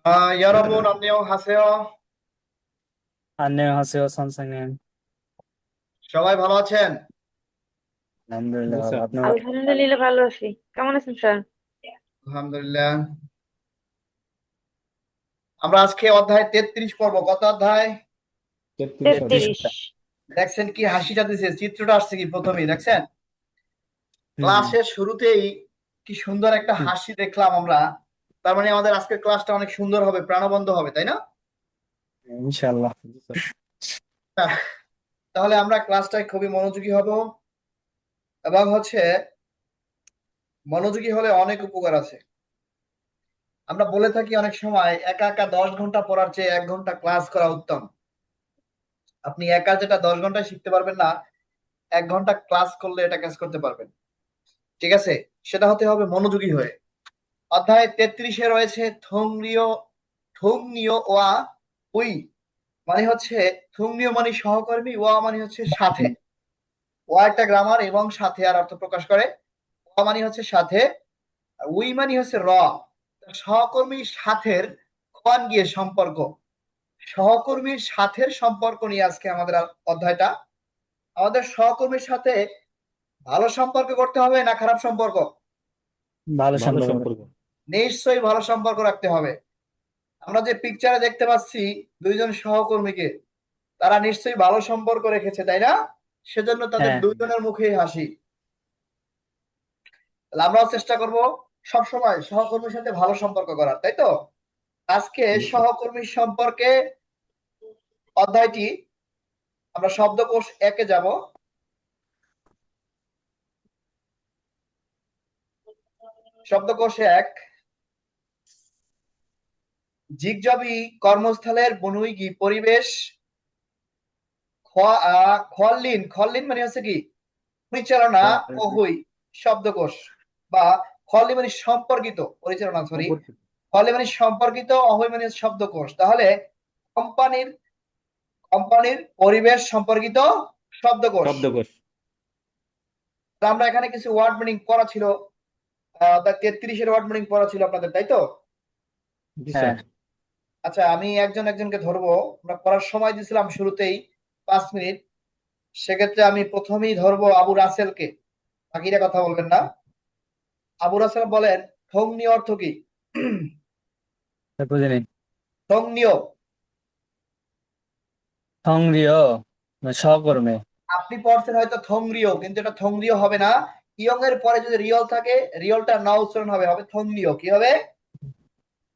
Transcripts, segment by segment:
여러분 안녕하세요. 안녕하세요, 선생님. সবাই ভালো আছেন? আলহামদুলিল্লাহ জি ভালো। স্যার। আপনি ভালো? আলহামদুলিল্লাহ ভালো আছি। কেমন আছেন স্যার? আলহামদুলিল্লাহ। আমরা আজকে অধ্যায় 33 পড়বো। কত অধ্যায়? 33 তেত্রিশ। অধ্যায়। 33। দেখছেন কি হাসিটা দিছে, চিত্রটা আসছে কি প্রথমেই দেখছেন? হুম। ক্লাসের শুরুতেই কি সুন্দর একটা হুম, হাসি দেখলাম আমরা। তার মানে আমাদের আজকের ক্লাসটা অনেক সুন্দর হবে, প্রাণবন্ত হবে, তাই না? ইনশাআল্লাহ। জি স্যার। তাহলে আমরা ক্লাসটায় খুবই মনোযোগী হব এবং মনোযোগী হলে অনেক উপকার আছে। আমরা বলে থাকি অনেক সময় একা একা 10 ঘন্টা পড়ার চেয়ে 1 ঘন্টা ক্লাস করা উত্তম। আপনি একা যেটা 10 ঘন্টায় শিখতে পারবেন না, 1 ঘন্টা ক্লাস করলে এটা ক্যাচ করতে পারবেন। ঠিক আছে? সেটা হতে হবে মনোযোগী হয়ে। অধ্যায় 33-এ রয়েছে থংনিও ওয়া উই, মানে থংনিও মানে সহকর্মী, ওয়া মানে সাথে। ওয়া একটা গ্রামার এবং সাথে আর অর্থ প্রকাশ করে। ওয়া মানে সাথে, আর উই মানে র। সহকর্মীর সাথের কোয়ান গিয়ে সম্পর্ক। সহকর্মীর সাথের সম্পর্ক নিয়ে আজকে আমাদের অধ্যায়টা। আমাদের সহকর্মীর সাথে ভালো সম্পর্ক করতে হবে না খারাপ সম্পর্ক? ভালো ভালো সম্পর্ক। সম্পর্ক। নিশ্চয়ই ভালো সম্পর্ক রাখতে হবে। আমরা যে পিকচারে দেখতে পাচ্ছি দুইজন সহকর্মীকে, তারা নিশ্চয়ই ভালো সম্পর্ক রেখেছে, তাই না? সেজন্য তাদের হ্যাঁ। দুইজনের মুখেই হাসি। তাহলে আমরাও চেষ্টা করব সবসময় সহকর্মীর সাথে ভালো সম্পর্ক করার, তাই তো? আজকে জি স্যার। সহকর্মীর সম্পর্কে অধ্যায়টি, আমরা শব্দকোষ 1-এ যাব। শব্দকোষে 1, জিগজবি কর্মস্থলের বনুইগি পরিবেশ। খলিন খলিন মানে কি পরিচালনা। অহুই শব্দকোষ বা খলি মানে সম্পর্কিত, পরিচালনা সরি। সম্পর্কিত। খলি মানে সম্পর্কিত, অহুই মানে শব্দকোষ। তাহলে কোম্পানির কোম্পানির পরিবেশ সম্পর্কিত শব্দকোষ। শব্দকোষ। তা আমরা এখানে কিছু ওয়ার্ড মিনিং পড়া ছিল। 33-এর ওয়ার্ড মিনিং পড়া ছিল আপনাদের, তাই তো? জি হ্যাঁ। স্যার। আচ্ছা, আমি একজন একজনকে ধরবো। আমরা পড়ার সময় দিয়েছিলাম শুরুতেই 5 মিনিট। সেক্ষেত্রে আমি প্রথমেই ধরবো আবু রাসেলকে। বাকিরা কথা বলবেন না। আবু রাসেল বলেন, থংনিও অর্থ কি? বুঝিনি। থংনিও। সংগ্রহ মানে সহকর্মী। আপনি পড়ছেন হয়তো থংরিও, কিন্তু এটা থংরিও হবে না। ইয়ং এর পরে যদি রিয়ল থাকে, রিয়লটা না উচ্চারণ হবে, হবে থংনিও। কি হবে?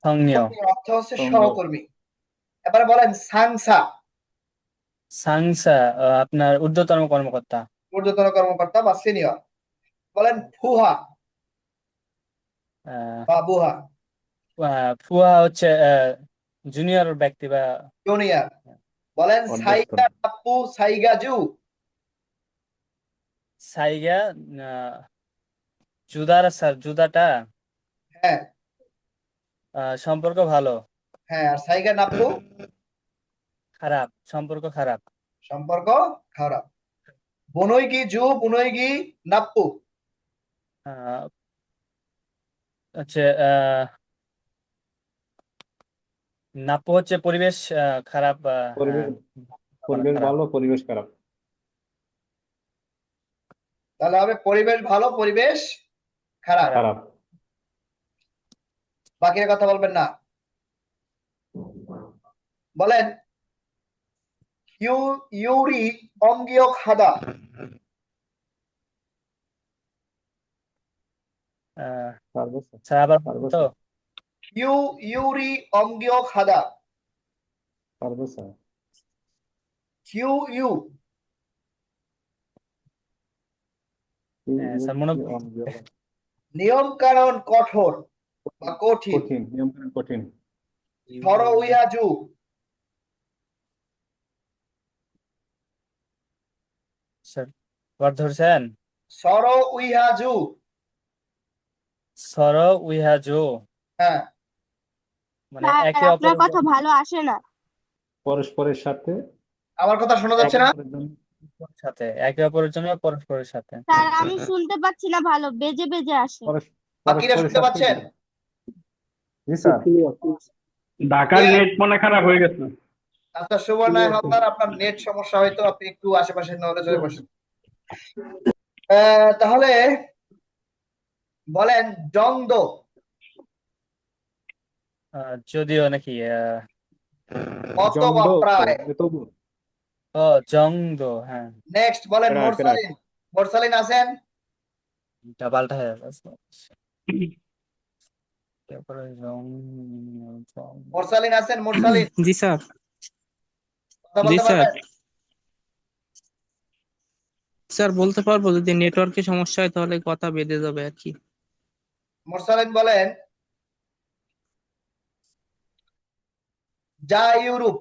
সংজ্ঞ। থংনিও অর্থ সঙ্গ। সহকর্মী। এবারে বলেন সাংসা। সাংসা আপনার ঊর্ধ্বতন কর্মকর্তা। ঊর্ধ্বতন কর্মকর্তা বা সিনিয়র। বলেন ফুহা আহ, বা বুহা। ফুয়া হচ্ছে জুনিয়র ব্যক্তি বা জুনিয়র। বলেন অধ্যস্ত। সাইগা আপু সাইগা জু। সাইগা। আহ, জুদার স্যার জুদাটা হ্যাঁ। সম্পর্ক ভালো। হ্যাঁ, আর সাইগা নাপ্পু খারাপ সম্পর্ক খারাপ। সম্পর্ক খারাপ। বুনইগি জু বুনইগি নাপ্পু। আহ, হচ্ছে নাপ্য হচ্ছে পরিবেশ খারাপ। হ্যাঁ। পরিবেশ। মানে পরিবেশ খারাপ। ভালো, পরিবেশ খারাপ। তাহলে হবে পরিবেশ ভালো, পরিবেশ খারাপ। খারাপ। খারাপ। বাকিরা কথা বলবেন না। বলেন ইউরি অঙ্গীয় খাদা। আহ, পারবো স্যার। স্যার আবার বলুন পারবো তো। স্যার। ইউরি অঙ্গীয় খাদা। পারবো স্যার। কিউ ইউ স্যার মনে নিয়ম কানুন কঠোর বা কঠিন। কঠিন, নিয়ম কানুন কঠিন। ধর উইহাজু। স্যার বার ধরছেন। সর উইহাজু। সর উইহাজো হ্যাঁ। মানে স্যার একে আপনার অপরের কথা জন্য। ভালো আসে না। পরস্পরের সাথে। আমার কথা শোনা যাচ্ছে না? পরস্পরের জন্য। সাথে একে অপরের জন্য পরস্পরের সাথে। স্যার আমি শুনতে পাচ্ছি না, ভালো বেজে বেজে আসে। বাকিরা পরস্পরের শুনতে সাথে। পাচ্ছেন? জি স্যার। ঢাকার Yeah. নেট মনে খারাপ হয়ে গেছে। আচ্ছা সুবর্ণায় হালদার, আপনার নেট সমস্যা, হয়তো আপনি একটু আশেপাশে নড়ে বসেন। তাহলে বলেন দ্বন্দ্ব। যদিও নাকি অথবা জন্দ প্রায়। তবু জংদ, হ্যাঁ, নেক্সট বলেন রাখ, মুরসালিন। মুরসালিন আছেন? ডাবলটা হয়ে গেছে। তারপরে মুরসালিন আছেন? মুরসালিন জি স্যার। কথা জি বলতে স্যার। পারবেন? স্যার বলতে পারবো, যদি নেটওয়ার্কের সমস্যা হয় তাহলে কথা বেঁধে যাবে আর কি। মুরসালিন বলেন যা ইউরোপ।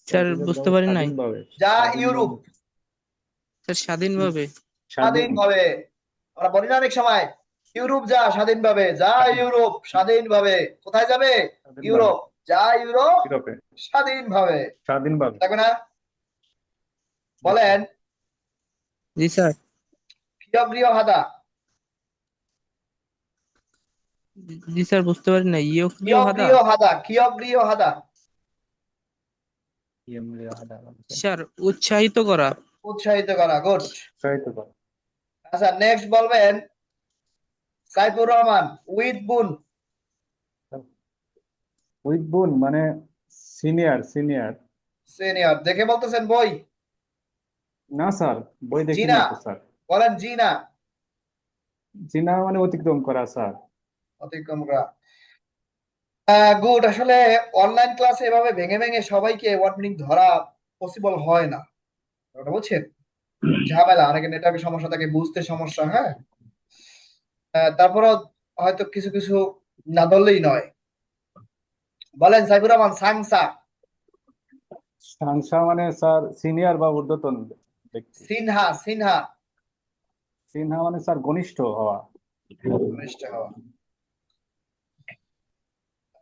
স্যার বুঝতে পারি নাই। স্বাধীনভাবে। যা ইউরোপ স্যার স্বাধীনভাবে। স্বাধীনভাবে। আমরা বলি না অনেক সময় ইউরোপ যা স্বাধীনভাবে, যা ইউরোপ স্বাধীনভাবে। কোথায় যাবে? ইউরোপ। যা ইউরোপ ইউরোপে স্বাধীনভাবে। স্বাধীনভাবে। থাকবে না? বলেন জি স্যার। প্রিয় হাদা। জি স্যার বুঝতে পারি নাই। ইয়ক্রিয় হাদা। প্রিয় হাদা। স্যার উৎসাহিত করা। উৎসাহিত করা। গুড। উৎসাহিত করা। আচ্ছা নেক্সট বলবেন সাইফুর রহমান উইথ বুন। উইথ বোন মানে সিনিয়র। সিনিয়র দেখে বলতেছেন বই? না স্যার, বই জি দেখি না। নাই তো স্যার। বলেন জি না। জিনা মানে অতিক্রম করা স্যার। অতিক্রম করা। গুড। আসলে অনলাইন ক্লাসে এভাবে ভেঙে ভেঙে সবাইকে ওয়ার্ড মিনিং ধরা পসিবল হয় না, ওটা বুঝছেন? ঝামেলা, অনেকে নেটওয়ার্কের সমস্যা থাকে, বুঝতে সমস্যা। হ্যাঁ, তারপরও হয়তো কিছু কিছু না ধরলেই নয়। বলেন সাইফুর রহমান সাংসা। সাংসা মানে স্যার সিনিয়র বা ঊর্ধ্বতন ব্যক্তি। সিনহা। সিনহা মানে স্যার ঘনিষ্ঠ হওয়া। ঘনিষ্ঠ হওয়া।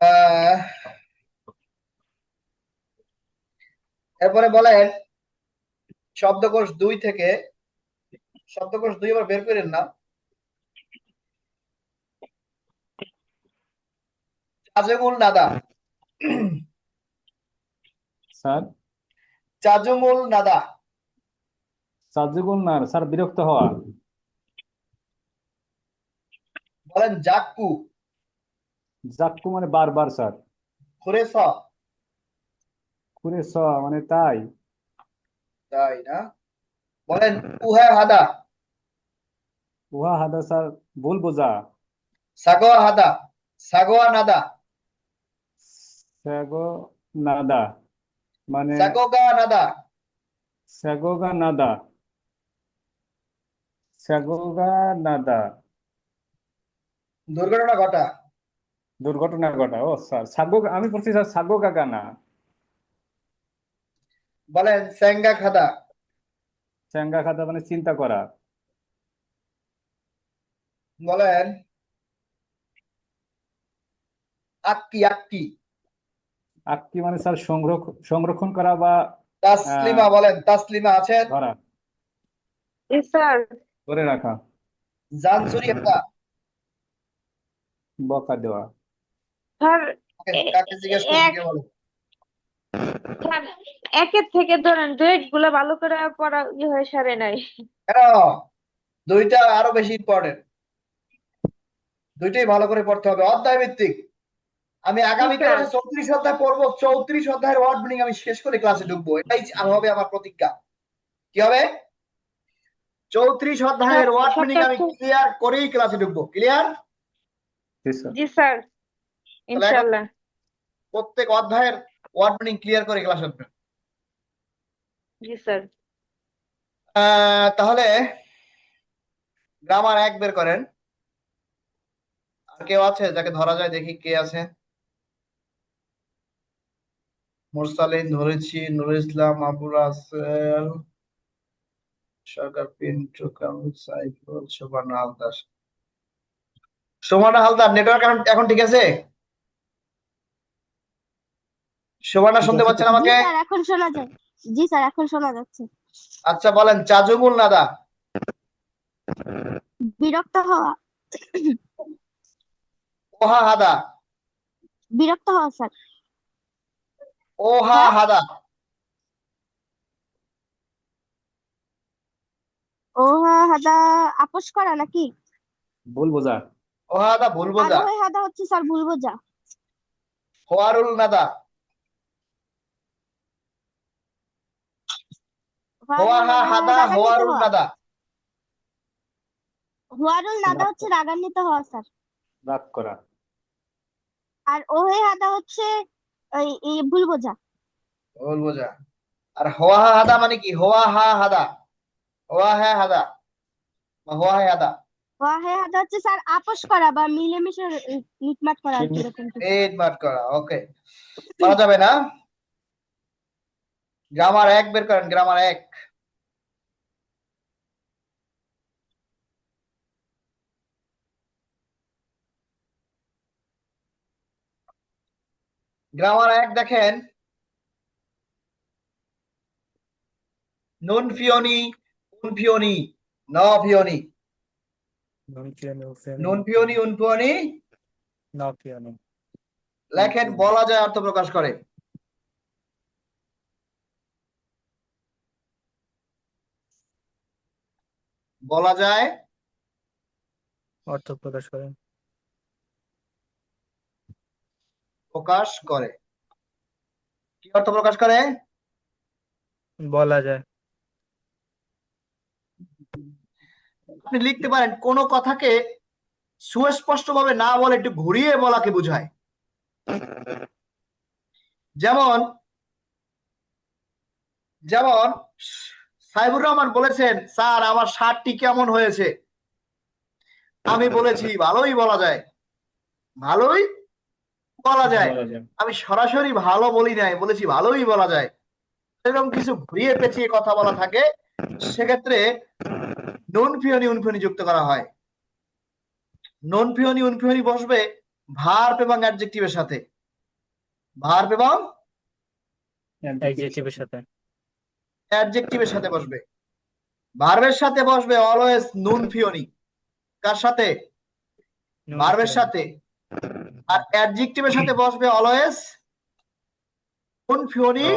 আহ, এরপরে বলেন শব্দকোষ 2 থেকে, শব্দকোষ 2 আবার বের করেন না। চাজুমুল নাদা। স্যার চাজুমুল নাদা। সাজুগুন না স্যার বিরক্ত হওয়া। বলেন জাক্কু। জাক্কু মানে বারবার স্যার। খুরেস। কুরে স মানে তাই। তাই না? বলেন উহা হাদা। উহা হাদা স্যার ভুল বোঝা। সাগোয়া হাদা। সাগোয়া নাদা। স্যাগো নাদা মানে সাগোগা নাদা। স্যাগোগা নাদা। স্যাগোগা নাদা দুর্ঘটনা ঘটা। দুর্ঘটনা ঘটা। ও স্যার সাগো, আমি বলছি স্যার সাগোগা গানা। বলেন সেঙ্গা খাদা। স্যাঙ্গা খাদা মানে চিন্তা করা। বলেন আক্কি। আক্কি মানে স্যার সংরক্ষণ করা বা তাসলিমা। বলেন তাসলিমা আছেন? ধরা, জি স্যার। ধরে রাখা, জানসুরি হাদা। বকা দেওয়া। স্যার কাকে জিজ্ঞেস করছি, এক কে বলে? স্যার, একের থেকে ধরেন ডুয়েট গুলো ভালো করে পড়া হয়ে সারে নাই। কেন? দুইটা আরো বেশি ইম্পর্টেন্ট, দুইটাই ভালো করে পড়তে হবে, অধ্যায় ভিত্তিক। আমি আগামীকাল স্যার। 34 অধ্যায় পড়বো, 34 অধ্যায়ের ওয়ার্ড মিনিং আমি শেষ করে ক্লাসে ঢুকবো, এটাই হবে আমার প্রতিজ্ঞা। কি হবে? 34 অধ্যায়ের ওয়ার্ড মিনিং আমি ক্লিয়ার করেই ক্লাসে ঢুকবো। ক্লিয়ার? জি স্যার। জি স্যার, তাহলে এখন ইনশাআল্লাহ। প্রত্যেক অধ্যায়ের ওয়ার্ড মিনিং ক্লিয়ার করে ক্লাস আসবে। জি স্যার। তাহলে গ্রামার 1 বের করেন। আর কেউ আছে যাকে ধরা যায়? দেখি কে আছে। মুরসালিন ধরেছি, নুরুল ইসলাম, আবু রাসেল, সরকার, পিন্টু, কামরুল, সাইফুল, সুবর্ণা হালদার। সুবর্ণা হালদার নেটওয়ার্ক এখন ঠিক আছে? সুবর্ণা শুনতে পাচ্ছেন জি আমাকে? স্যার এখন শোনা যায়। জি স্যার এখন শোনা যাচ্ছে। আচ্ছা বলেন চাজুমুল নাদা। বিরক্ত হওয়া। ওহা হাদা, বিরক্ত হওয়া স্যার। ওহা হ্যাঁ? হাদা, ওহা হাদা আপোষ করা নাকি? ভুল বোঝা। ওহা হাদা ভুল আর বোঝা। ওহে হাদা হচ্ছে স্যার ভুল বোঝা। হোয়ারুল নাদা, হোয়াহা হাদা রাগান্বিত হোয়ারুল হওয়া। নাদা। হুয়ারুল নাদা হচ্ছে রাগান্বিত হওয়া স্যার। রাগ করা। আর ওহে হাদা হচ্ছে এই ভুল বোঝা। ভুল বোঝা। আর হোয়াহা হাদা মানে কি? হোয়াহা হাদা, হোয়াহা হাদা বা হোয়াহা হাদা। ওহে হাদা হচ্ছে স্যার আপোষ করা বা মিলেমিশে মিটমাট করা আর কি এরকম কিছু। মিট মাট করা, ওকে। বলা যাবে না। গ্রামার 1 বের করেন, গ্রামার 1। গ্রামার 1 দেখেন, নুন ফিওনি, উন ফিওনি, ন ফিওনি। নুন ফিওনি, উন ফিওনি লেখেন, বলা যায় অর্থ প্রকাশ করে। বলা যায় অর্থ প্রকাশ করে। প্রকাশ করে। কি অর্থ প্রকাশ করে? বলা যায়। আপনি লিখতে পারেন, কোন কথাকে সুস্পষ্ট ভাবে না বলে একটু ঘুরিয়ে বলাকে বোঝায়। যেমন যেমন সাইবুর রহমান বলেছেন, স্যার আমার শার্টটি কেমন হয়েছে? আমি বলেছি ভালোই বলা যায়, ভালোই বলা যায়। আমি সরাসরি ভালো বলি নাই, বলেছি ভালোই বলা যায়। এরকম কিছু ঘুরিয়ে পেঁচিয়ে কথা বলা থাকে, সেক্ষেত্রে নুন ফিওনি উন ফিওনি যুক্ত করা হয়। নুন ফিওনি উন ফিওনি বসবে ভার্ব এবং অ্যাডজেক্টিভের সাথে। ভার্ব এবং অ্যাডজেক্টিভের সাথে। অ্যাডজেক্টিভের সাথে বসবে। ভার্বের সাথে বসবে অলওয়েজ নুন ফিওনি। কার সাথে? ভার্বের সাথে। আর অ্যাডজেক্টিভের সাথে বসবে অলওয়েজ উন ফিওনি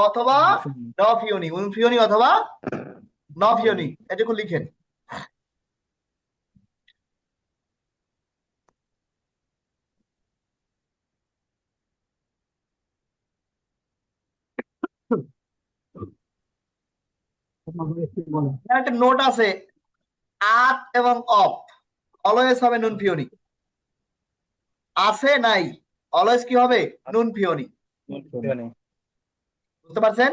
অথবা ন ফিওনি। উন ফিওনি অথবা ন ফিওনি, এটুকু লিখেন। একটা নোট আছে, আত এবং অফ অলওয়েজ হবে নুন ফিওনি। আছে নাই অলওয়েজ কি হবে? নুন ফিওনি। বুঝতে পারছেন?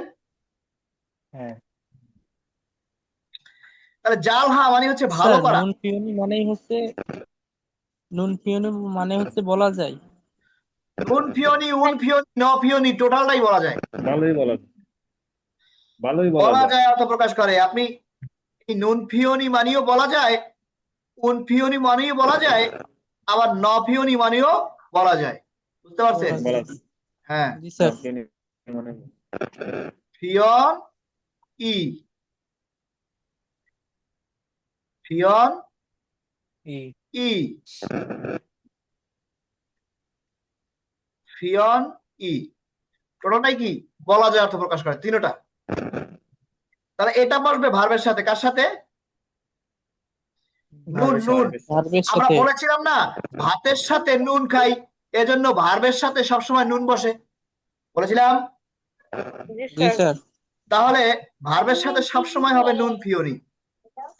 হ্যাঁ। তাহলে জালহা মানে হচ্ছে ভালো স্যার করা। নুন পিওনি মানে হচ্ছে বলা যায়। নুন ফিওনি উন ফিওনি ন ফিওনি টোটালটাই বলা যায়। ভালোই বলা যায়। ভালোই বলা বলা যায়। যায় অর্থ প্রকাশ করে। আপনি এই নুন ফিওনি মানেও বলা যায়, উন ফিওনি মানেও বলা যায়, আবার ন ফিওনি মানেও বলা যায়। বুঝতে পারছেন? বলা যায়। হ্যাঁ। জি স্যার। মানে ফিয়ন ই, ফিয়ন ই, ফিয়ন ই টোটালটাই কি বলা যায় অর্থ প্রকাশ করে, তিনটা। তাহলে এটা বসবে ভার্বের সাথে। কার সাথে? নুন নুন। ভার্বের আমরা সাথে। বলেছিলাম না ভাতের সাথে নুন খাই, এজন্য ভার্বের সাথে সবসময় নুন বসে, বলেছিলাম। জি জি স্যার। স্যার। তাহলে ভার্বের সাথে সবসময় হবে নুন ফিওনি।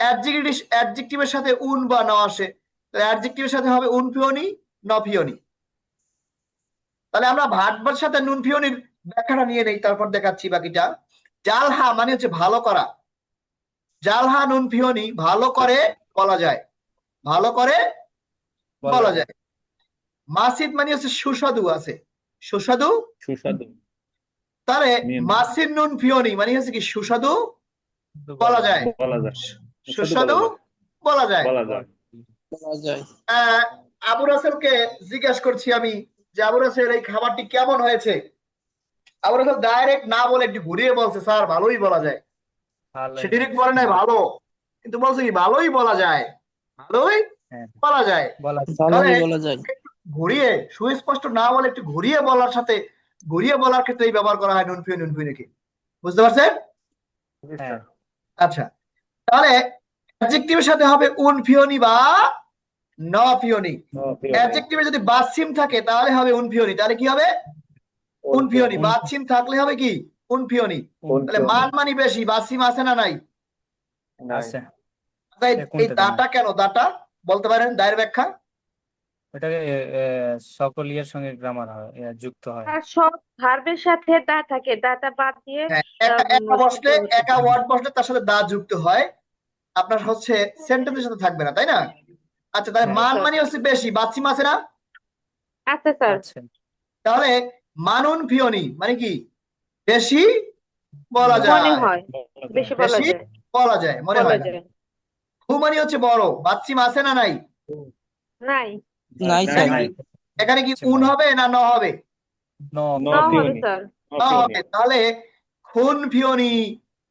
অ্যাডজেক্টিভের সাথে উন বা ন আসে, তাহলে অ্যাডজেক্টিভের সাথে হবে উন ফিওনি ন ফিওনি। তাহলে আমরা ভার্বের সাথে নুন ফিওনির ব্যাখ্যাটা নিয়ে নেই, তারপর দেখাচ্ছি বাকিটা। জালহা মানে হচ্ছে ভালো করা। জালহা নুন ফিওনি ভালো করে বলা যায়, ভালো করে বলা যায়। মাসিদ মানে হচ্ছে সুস্বাদু আছে, সুস্বাদু। সুস্বাদু। তাহলে মিম। মাসিদ নুন ফিওনি মানে হচ্ছে কি সুস্বাদু বলা যায়, বলা যায়। সুস্বাদু বলা যায়। বলা যায়। বলা যায়। আবু রাসেলকে জিজ্ঞাসা করছি আমি যে আবু রাসেল এই খাবারটি কেমন হয়েছে? আবু রাসেল ডাইরেক্ট না বলে একটু ঘুরিয়ে বলছে, স্যার ভালোই বলা যায়। সে ডিরেক্ট বলে নাই ভালো, কিন্তু বলছে কি ভালোই বলা যায়, ভালোই হ্যাঁ বলা যায়। বলা তাহলে ভালোই বলা যায়। ঘুরিয়ে সুস্পষ্ট না বলে একটু ঘুরিয়ে বলার সাথে ঘুরিয়ে বলার ক্ষেত্রে এই ব্যবহার করা হয় নুন ফিও নুন ফিওনিকে। বুঝতে পারছেন? জি হ্যাঁ স্যার। আচ্ছা, তাহলে অ্যাডজেক্টিভের সাথে হবে উন ফিওনি বা ন ফিওনি। অ্যাডজেক্টিভে যদি বাসিম থাকে তাহলে হবে উন ফিওনি। তাহলে কি হবে? উন ফিওনি। বাসিম থাকলে হবে কি? উন ফিওনি। তাহলে মান মানি বেশি, বাসিম আছে না নাই? আছে। আচ্ছা, এই কোনটা দাটা কেন দাটা বলতে পারেন? দায়ের ব্যাখ্যা। ওটাকে সকল ইয়ের সঙ্গে গ্রামার হয়, যুক্ত হয়। আর সব ভার্বের সাথে দা থাকে, দাটা বাদ দিয়ে হ্যাঁ, একা বসলে, একা ওয়ার্ড বসলে তার সাথে দা যুক্ত হয়, আপনার হচ্ছে সেন্টেন্সের সাথে থাকবে না, তাই না? আচ্ছা, তাহলে হ্যাঁ। মান মানে হচ্ছে বেশি, বাসিম আছে না? আচ্ছা স্যার। আছে। তাহলে মানুন ফিওনি মানে কি? বেশি বলা মনে যায়, মনে হয়, বেশি বলা বেশি যায়, বলা যায়, মনে বলা হয় না। যায়। হু মানে হচ্ছে বড়, বাচ্চিম আছে না নাই? নাই, নাই স্যার। এখানে নাই। কি এখানে কি উন হবে না ন হবে? ন ন ন হবে ফিওনি। স্যার। ন হবে। তাহলে খুন ফিওনি,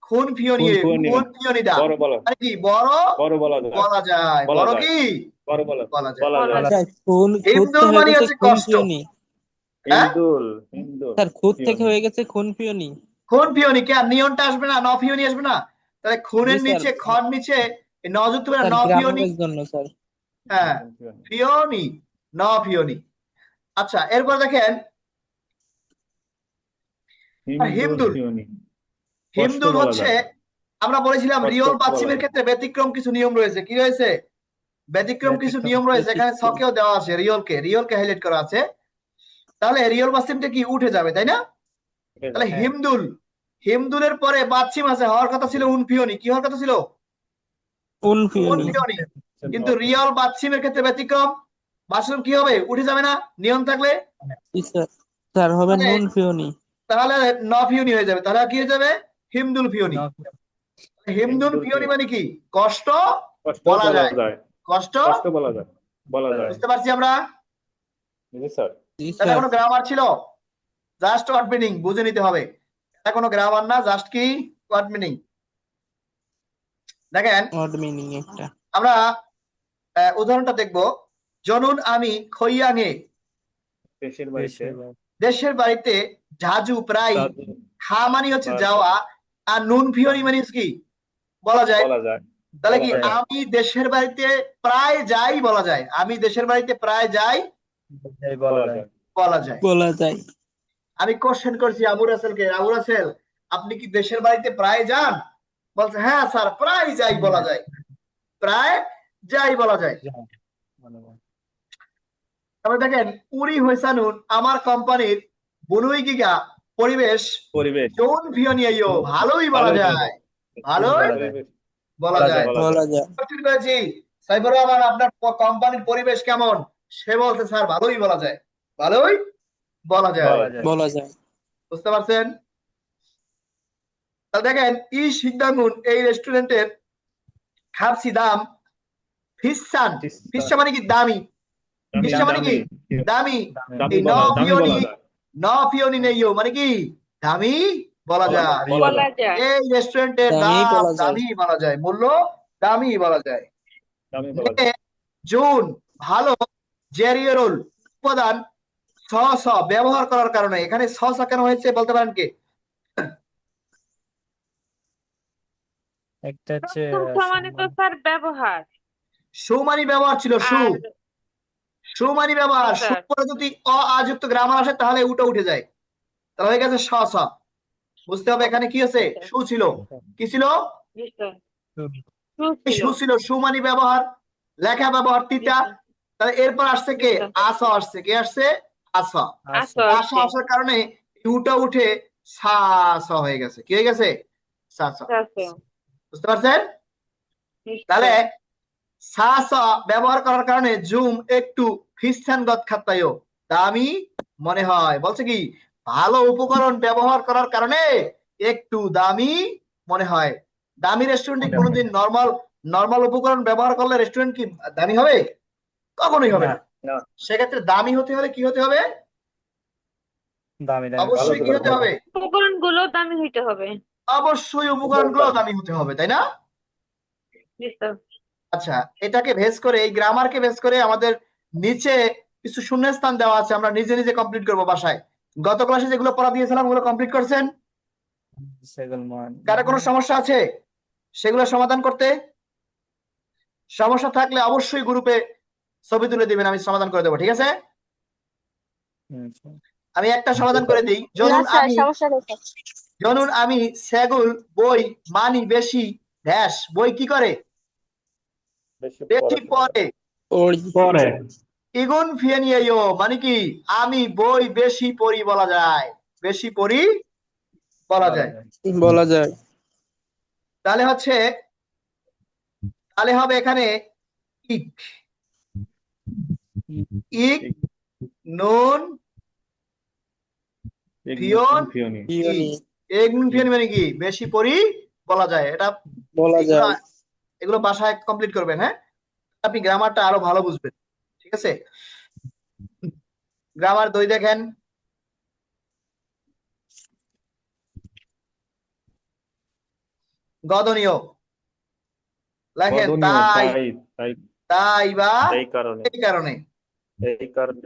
খুন ফিওনি, খুন ফিওনি দা বড় বলা, মানে কি? বড় বড় বলা যায়, বলা যায়, বলা বড় যায়। কি বড় বলা, বলা যায়। বলা যায়। বলা স্যার খুদ হিন্দুল থেকে হয়ে মানে গেছে হচ্ছে খুন কষ্ট। পিয়নি। হ্যাঁ, হিন্দুল, হিন্দুল স্যার খুদ থেকে ফিওনি। হয়ে গেছে খুন পিয়নি। খুন ফিওনি কে আর নিয়নটা আসবে না? ন ফিওনি আসবে না? তাহলে জি খুনের স্যার। নিচে খর নিচে এই ন যুক্ত করে স্যার ন ফিওনি। গ্রামারের জন্য স্যার। হ্যাঁ, ফিওনি, ন ফিওনি। আচ্ছা, এরপর দেখেন হিমদুল। ফিওনি। কষ্ট হিমদুল বলা হচ্ছে, যায়, আমরা বলেছিলাম কষ্ট রিয়ল বলা বাচ্চিমের যায়। ক্ষেত্রে ব্যতিক্রম কিছু নিয়ম রয়েছে। কি রয়েছে? ব্যতিক্রম কিছু নিয়ম রয়েছে। এখানে ছকেও দেওয়া আছে, রিয়লকে হাইলাইট করা আছে। তাহলে রিয়ল বাচ্চিমটা কি উঠে যাবে, তাই না? তাহলে হ্যাঁ। হিমদুল, হিমদুলের পরে বাচ্চিম আছে, হওয়ার কথা ছিল উনফিওনি। কি হওয়ার কথা ছিল? খুন পিয়নি। উনফিওনি। কিন্তু রিয়ল বাচ্চিমের ক্ষেত্রে ব্যতিক্রম, বাচ্চিম কি হবে? উঠে যাবে না নিয়ম থাকলে? জি স্যার। স্যার হবে তাহলে নুন পিয়নি। তাহলে ন ফিওনি হয়ে যাবে। তাহলে কি হয়ে যাবে? হিমদুল ফিওনি। হিমদুল ফিওনি মানে কি? কষ্ট কষ্ট বলা বলা যায়, যায়, কষ্ট। কষ্ট বলা যায়, বলা যায়। বুঝতে পারছি আমরা? জি স্যার। জি এটা স্যার। কোনো গ্রামার ছিল? জাস্ট ওয়ার্ড মিনিং বুঝে নিতে হবে। এটা কোনো গ্রামার না, জাস্ট কি ওয়ার্ড মিনিং। দেখেন, অড মিনিং একটা। আমরা উদাহরণটা দেখব। জনুন আমি খইয়াঙে, দেশের বাড়িতে দেশের বাড়িতে ঝাজু প্রায়। দাদু খা মানে হচ্ছে বা যাওয়া, আর নুন ফিওনি মানে হচ্ছে কি? বলা যায়। বলা যায়, তাহলে বলা কি যায়। আমি দেশের বাড়িতে প্রায় যাই বলা যায়, আমি দেশের বাড়িতে প্রায় যাই বলা বলা যায়। যায়। বলা যায়। বলা যায়। আমি কোশ্চেন করছি আবু রাসেলকে, আবু রাসেল আপনি কি দেশের বাড়িতে প্রায় যান? বলছে হ্যাঁ স্যার প্রায় যাই বলা যায়, প্রায় যাই বলা যায়। তারপরে দেখেন পুরি হইসানুন আমার কোম্পানির বনুই গিগা পরিবেশ পরিবেশ জোন ভিয়নিয়াইও ভালোই বলা যায়, ভালোই বলা যায়। বলা যায়। ঠিক বলেছি সাইবুর রহমান, আপনার কোম্পানির পরিবেশ কেমন? সে বলছে স্যার ভালোই বলা যায়, ভালোই বলা যায়। বলা যায়। বলা যায়। বুঝতে পারছেন? তাহলে দেখেন ই সিদ্ধাঙ্গুন এই রেস্টুরেন্টের খাপসি দাম ফিসান। ফিসা মানে কি? দামি। ফিসা মানে কি? দামি। দামি এই ন বলা, দামি ফিওনি, বলা যায়, ন ফিওনি নেইও মানে কি? দামি বলা যায়। বলা যায়। এই রেস্টুরেন্টের দামি দাম বলা যায়। দামি বলা যায়, মূল্য দামি বলা যায়। দামি বলা যায়। জুন ভালো জেরিয়রুল উপাদান স স ব্যবহার করার কারণে, এখানে স স কেন হয়েছে বলতে পারেন কে? একটা হচ্ছে প্রথম মানে তো স্যার ব্যবহার। সুমানি ব্যবহার ছিল, আর সুমানি ব্যবহার। জি সু স্যার। পরে যদি আযুক্ত গ্রামার আসে তাহলে উঠে যায়, তাহলে হয়ে গেছে স স। বুঝতে হবে এখানে কি আছে? সু ছিল। কি ছিল? জি স্যার। এই সু ছিল, সুমানি ব্যবহার, লেখা ব্যবহার তিতা। তাহলে এরপর আসছে কে? আস আসছে। কে আসছে? আস। আসো আস আসছে। আসার কারণে ইউটা উঠে সা স হয়ে গেছে। কি হয়ে গেছে? সা স। আসো। বুঝতে পারছেন? তাহলে সা স ব্যবহার করার কারণে জুম একটু খ্রিস্টান গত খাত্তায়ও দামি মনে হয়। বলছে কি? ভালো উপকরণ ব্যবহার করার কারণে একটু দামি মনে হয়। দামি রেস্টুরেন্টে কোনোদিন নর্মাল উপকরণ ব্যবহার করলে রেস্টুরেন্ট কি দামি হবে? কখনোই হবে না। না, সেক্ষেত্রে দামি হতে হলে কি হতে হবে? দামি দামি অবশ্যই কি হতে হবে? উপকরণ গুলো দামি হইতে হবে। অবশ্যই উপকরণগুলো দামি হতে হবে, তাই না? জি স্যার। আচ্ছা, এটাকে ভেস করে, এই গ্রামারকে ভেস করে আমাদের নিচে কিছু শূন্যস্থান দেওয়া আছে, আমরা নিজে নিজে কমপ্লিট করবো বাসায়। গত ক্লাসে যেগুলো পড়া দিয়েছিলাম ওগুলো কমপ্লিট করছেন? সেগুলো কারো কোনো সমস্যা আছে সেগুলো সমাধান করতে? সমস্যা থাকলে অবশ্যই গ্রুপে ছবি তুলে দিবেন, আমি সমাধান করে দেবো, ঠিক আছে? আমি একটা সমাধান করে দিই। না স্যার, সমস্যা নেই স্যার। জনুন আমি সেগুল বই মানি বেশি ড্যাশ বই কি করে? বেশি পড়ে। পরে ইগুন ফিয়েনিয়েও মানে কি? আমি বই বেশি পড়ি বলা যায়, বেশি পড়ি বলা যায়। বলা যায়। তাহলে হবে এখানে ইক, ইক নুন ফিওন ফিওনি ইউনি এগুন ফিয়েনি মানে কি? বেশি পড়ি বলা যায়। এটা বলা এগুলো যায়। এগুলো বাসায় কমপ্লিট করবেন, হ্যাঁ? আপনি গ্রামারটা আরো ভালো বুঝবেন, ঠিক আছে? গ্রামার 2 দেখেন। গদনীয় লেখেন বদনীয় তাই, তাই তাই তাই বা এই কারণে এই কারণে, এই কারণে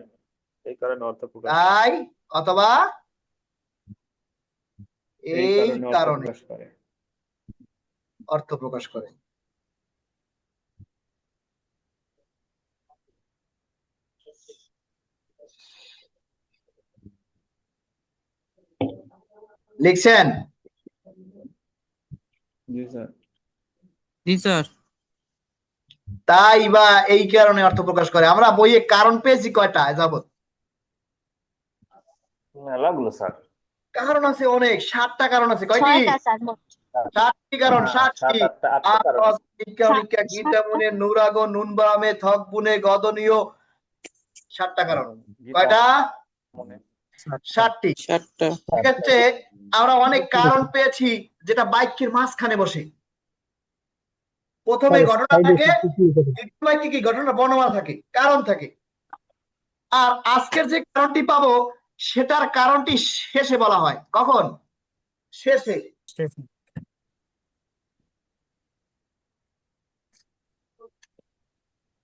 এই কারণে অর্থ প্রকাশ তাই অথবা এই এই কারণে অর্থ কারণে প্রকাশ করে। অর্থ প্রকাশ করে। লিখছেন? জি স্যার। জি স্যার। তাই বা এই কারণে অর্থ প্রকাশ করে। আমরা বইয়ে কারণ পেয়েছি কয়টা যাবত? মেলাগুলো স্যার। কারণ আছে অনেক, 7টা কারণ আছে। কয়টি? 6টা স্যার মোট। 7টি কারণ, হ্যাঁ, 7টি। 7-8টা কারণ। গীতা মুনে নুরাগো নুনবামে থক বুনে গদনীয়, 7টা কারণ। কয়টা? মনে 7টি। 7টা। সেক্ষেত্রে আমরা অনেক কারণ পেয়েছি যেটা বাক্যের মাঝখানে বসে। প্রথমে ঘটনা থাকে, দ্বিতীয় বাক্যে কি? ঘটনা বর্ণমালা থাকে, কারণ থাকে। আর আজকের যে কারণটি পাবো সেটার কারণটি শেষে বলা হয়। কখন? শেষে।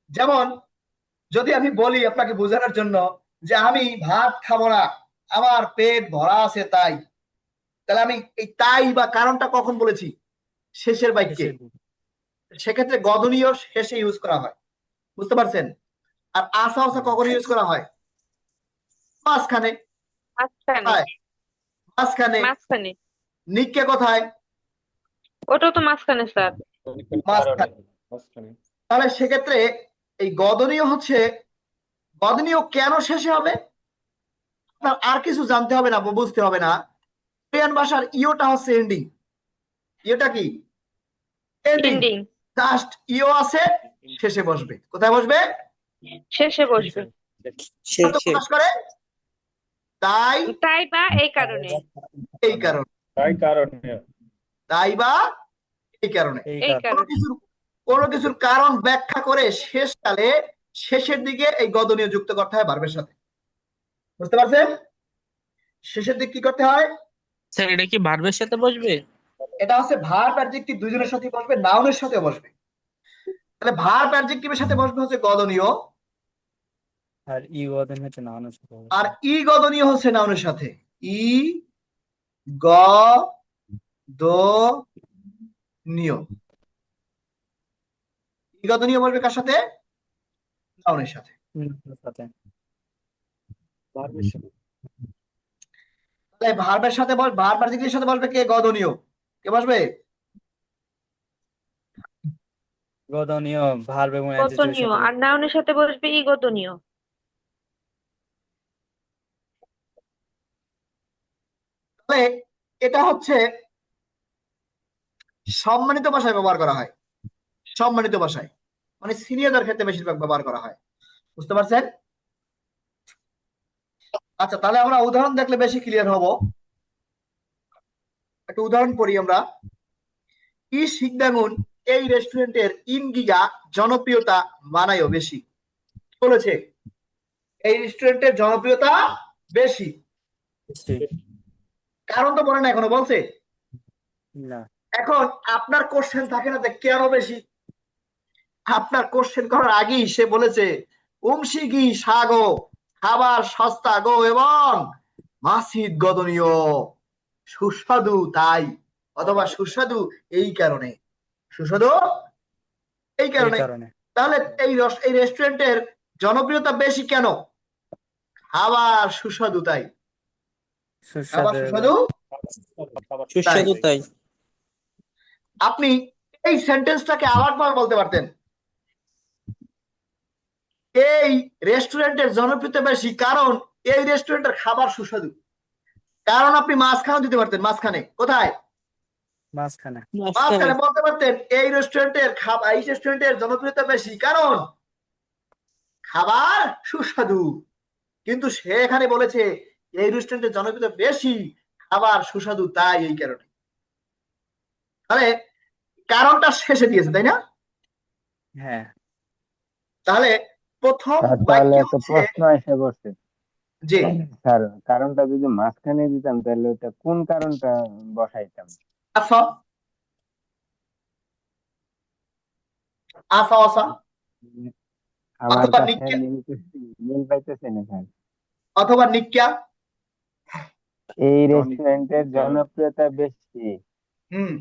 যেমন যদি আমি বলি আপনাকে বোঝানোর জন্য যে আমি ভাত খাবো না, আমার পেট ভরা আছে তাই, তাহলে আমি এই তাই বা কারণটা কখন বলেছি? শেষের বাক্যে। সেক্ষেত্রে গদনীয় শেষে ইউজ করা হয়, বুঝতে পারছেন? আর আসা আসা কখন ইউজ করা হয়? মাঝখানে। মাঝখানে। কোথায়? মাঝখানে। মাঝখানে। নিক্কে কোথায়? ওটাও তো মাঝখানে স্যার। মাঝখানে। মাঝখানে। তাহলে সেক্ষেত্রে এই গদনীয় গদনীয় কেন শেষে হবে? আপনার আর কিছু জানতে হবে না, বুঝতে হবে না। কোরিয়ান ভাষার ইওটা হচ্ছে এন্ডিং। ইওটা কি? এন্ডিং। এন্ডিং। জাস্ট ইও আছে, শেষে বসবে। কোথায় বসবে? শেষে বসবে। কত শেষে। প্রকাশ করে? তাই তাই বা এই কারণে। এই কারণে, তাই কারণে তাই বা এই কারণে। এই কোনো কারণে। কিছুর কারণ ব্যাখ্যা করে শেষকালে শেষের দিকে এই গদনীয় যুক্ত করতে হয় ভার্বের সাথে, বুঝতে পারছেন? শেষের দিকে কি করতে হয়? স্যার এটা কি ভার্বের সাথে বসবে? এটা হচ্ছে ভার্ব অ্যাডজেক্টিভ দুজনের সাথে বসবে, নাউনের সাথে বসবে। তাহলে ভার্ব অ্যাডজেক্টিভের সাথে বসবে হচ্ছে গদনীয়, আর ই ওয়াদেন হচ্ছে নাউনের সাথে হবে। আর ই গদনীয় হচ্ছে নাউনের সাথে। ই গ দ নিয়। ই গদনীয় বসবে কার সাথে? নাউনের সাথে। সাথে। তাহলে ভার্বের সাথে ভার্ব অ্যাডজেক্টিভের সাথে বসবে কে? গদনীয়। কে বসবে? গদনীয় ভার্ব এবং অ্যাডজেক্টিভের গতনীয়। সাথে আর নাউনের সাথে বসবে ই গতনীয়। তাহলে এটা হচ্ছে সম্মানিত ভাষায় ব্যবহার করা হয়। সম্মানিত ভাষায় মানে সিনিয়রদের ক্ষেত্রে বেশিরভাগ ব্যবহার করা হয়, বুঝতে পারছেন? আচ্ছা, তাহলে আমরা উদাহরণ দেখলে বেশি ক্লিয়ার হব। একটা উদাহরণ পড়ি আমরা। ই শিকদাঙ্গুন এই রেস্টুরেন্টের ইনগিগা জনপ্রিয়তা মানায়ও বেশি। বলেছে এই রেস্টুরেন্টের জনপ্রিয়তা বেশি। কারণ তো বলে না, এখনো বলছে না। এখন আপনার কোশ্চেন থাকে না যে কেন বেশি? আপনার কোশ্চেন করার আগেই সে বলেছে উমশিগি সাগো, খাবার সস্তা গো এবং মাসিদ গদনীয়, সুস্বাদু তাই, অথবা সুস্বাদু এই কারণে, সুস্বাদু এই এই কারণে। কারণে তাহলে এই রেস্টুরেন্টের জনপ্রিয়তা বেশি কেন? খাবার সুস্বাদু তাই, খাবার সুস্বাদু সুস্বাদু সুস্বাদু তাই। আপনি এই সেন্টেন্সটাকে আবার বলতে পারতেন, এই রেস্টুরেন্টের জনপ্রিয়তা বেশি কারণ এই রেস্টুরেন্টের খাবার সুস্বাদু। কারণ আপনি মাঝখানে দিতে পারতেন, মাঝখানে কোথায়, মাঝখানে মাঝখানে মাঝখানে বলতে পারতেন এই রেস্টুরেন্টের জনপ্রিয়তা বেশি কারণ খাবার সুস্বাদু। কিন্তু সে এখানে বলেছে এই রেস্টুরেন্টের জনপ্রিয়তা বেশি, খাবার সুস্বাদু তাই, এই কারণে। তাহলে কারণটা শেষে দিয়েছে, তাই না? হ্যাঁ তাহলে প্রথম স্যার তাহলে বাক্যে একটা হচ্ছে প্রশ্ন এসে পড়ছে যে স্যার, কারণটা যদি মাঝখানে দিতাম তাহলে ওটা কোন কারণটা বসাইতাম? আসা আসা আসা আমার অথবা কাছে নিক্কা, মিল পাইতেছে না স্যার। অথবা নিক্কা। এই রেস্টুরেন্টের জনপ্রিয়তা বেশি, হুম,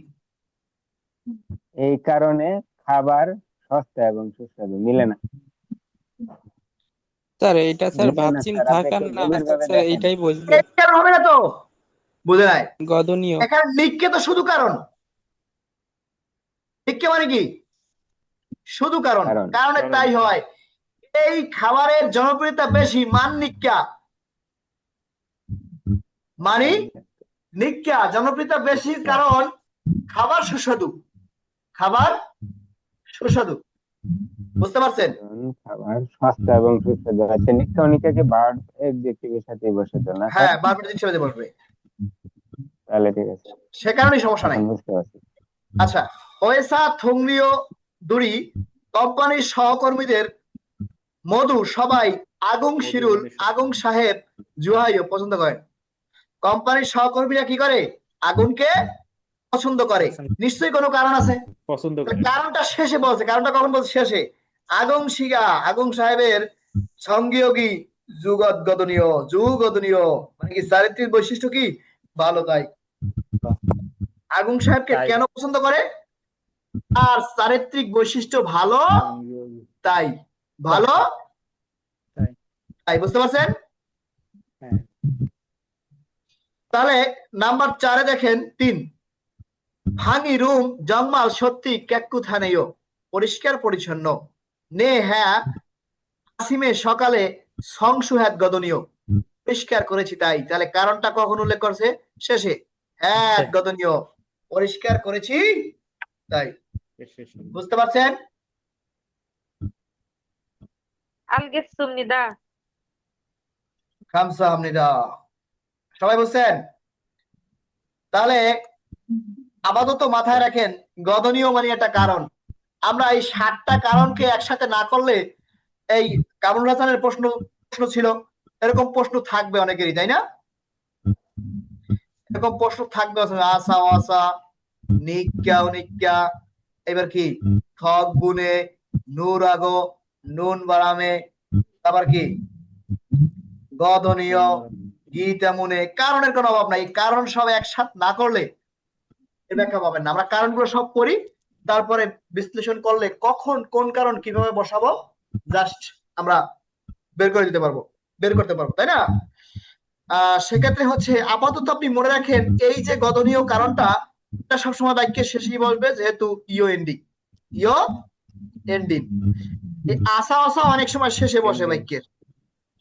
এই কারণে খাবার সস্তা এবং সুস্বাদু। মিলে না, স্যার এইটা স্যার মিলে না ভাবছিন স্যার, আপনি থাকার একটু না গভীর ভাবে স্যার দেখেন। এইটাই বসবে এই কারণ হবে না তো, বুঝে নাই? গদনীয়। এখানে নিক্কে তো শুধু কারণ, নিক্কে মানে কি শুধু কারণ, কারণ কারণে তাই হয় এই খাবারের জনপ্রিয়তা বেশি, মান নিক্কা, মানে নিক্কা জনপ্রিয়তা বেশি কারণ খাবার সুস্বাদু, খাবার সুস্বাদু। বুঝতে পারছেন? খাবার সস্তা এবং সুস্বাদু। আচ্ছা, নিত্য অনিকাকে বার্ড এর সাথে বসে তো না স্যার? হ্যাঁ, বারবার হিসেবে বসবে, তাহলে ঠিক আছে, সে কারণেই সমস্যা নাই। এখন বুঝতে পারছি। আচ্ছা, ওয়েসা থংরিও দুরি কোম্পানির সহকর্মীদের মধু সবাই আগুং শিরুল, আগুং সাহেব জুহাইও পছন্দ করেন। কোম্পানির সহকর্মীরা কি করে? আগুনকে পছন্দ করে। নিশ্চয়ই কোনো কারণ আছে। পছন্দ তাহলে করে। কারণটা শেষে বলছে, কারণটা কখন বলছে? শেষে। আগুং শিগা, আগুং সাহেবের সঙ্গীয়গী যুগদনীয় মানে কি চারিত্রিক বৈশিষ্ট্য কি ভালো তাই। আগুং সাহেবকে তাই। কেন পছন্দ করে? আর চারিত্রিক বৈশিষ্ট্য ভালো তাই, ভালো তাই। তাই। বুঝতে পারছেন? হ্যাঁ তাহলে নাম্বার 4-এ দেখেন 3, ভাঙি রুম জংমাল সত্যি ক্যাকুথানেও, পরিষ্কার পরিচ্ছন্ন। নে হ্যাঁ আসিমে সকালে সংসুহাত গদনীয়, পরিষ্কার করেছি তাই। তাহলে কারণটা কখন উল্লেখ করছে? শেষে। হ্যাঁ গদনীয়, পরিষ্কার করেছি তাই। বুঝতে পারছেন? আলগেসুমনিদা। খামসা হামনিদা, সবাই বুঝছেন? তাহলে আপাতত মাথায় রাখেন গদনীয় মানে একটা কারণ। আমরা এই 7টা কারণকে একসাথে না করলে, এই কামরুল হাসানের প্রশ্ন ছিল, এরকম প্রশ্ন থাকবে অনেকেরই, তাই না? এরকম প্রশ্ন থাকবে, আসা আসা, নিক্কা নিক্কা, এবার কি থক গুনে, নূর আগো, নুন বারামে, তারপর কি গদনীয়, গীতা মুনে। কারণের কোনো অভাব নাই। কারণ সব একসাথে না করলে এর ব্যাখ্যা পাবেন না। আমরা কারণগুলো সব করি, তারপরে বিশ্লেষণ করলে কখন কোন কারণ কিভাবে বসাবো জাস্ট আমরা বের করতে পারবো, তাই না? সেক্ষেত্রে হচ্ছে আপাতত আপনি মনে রাখেন এই যে গদনীয় কারণটা, এটা সবসময় বাক্যের শেষেই বসবে, যেহেতু ইও এন্ডিং। এই আসা আসা অনেক সময় শেষে বসে, বাক্যের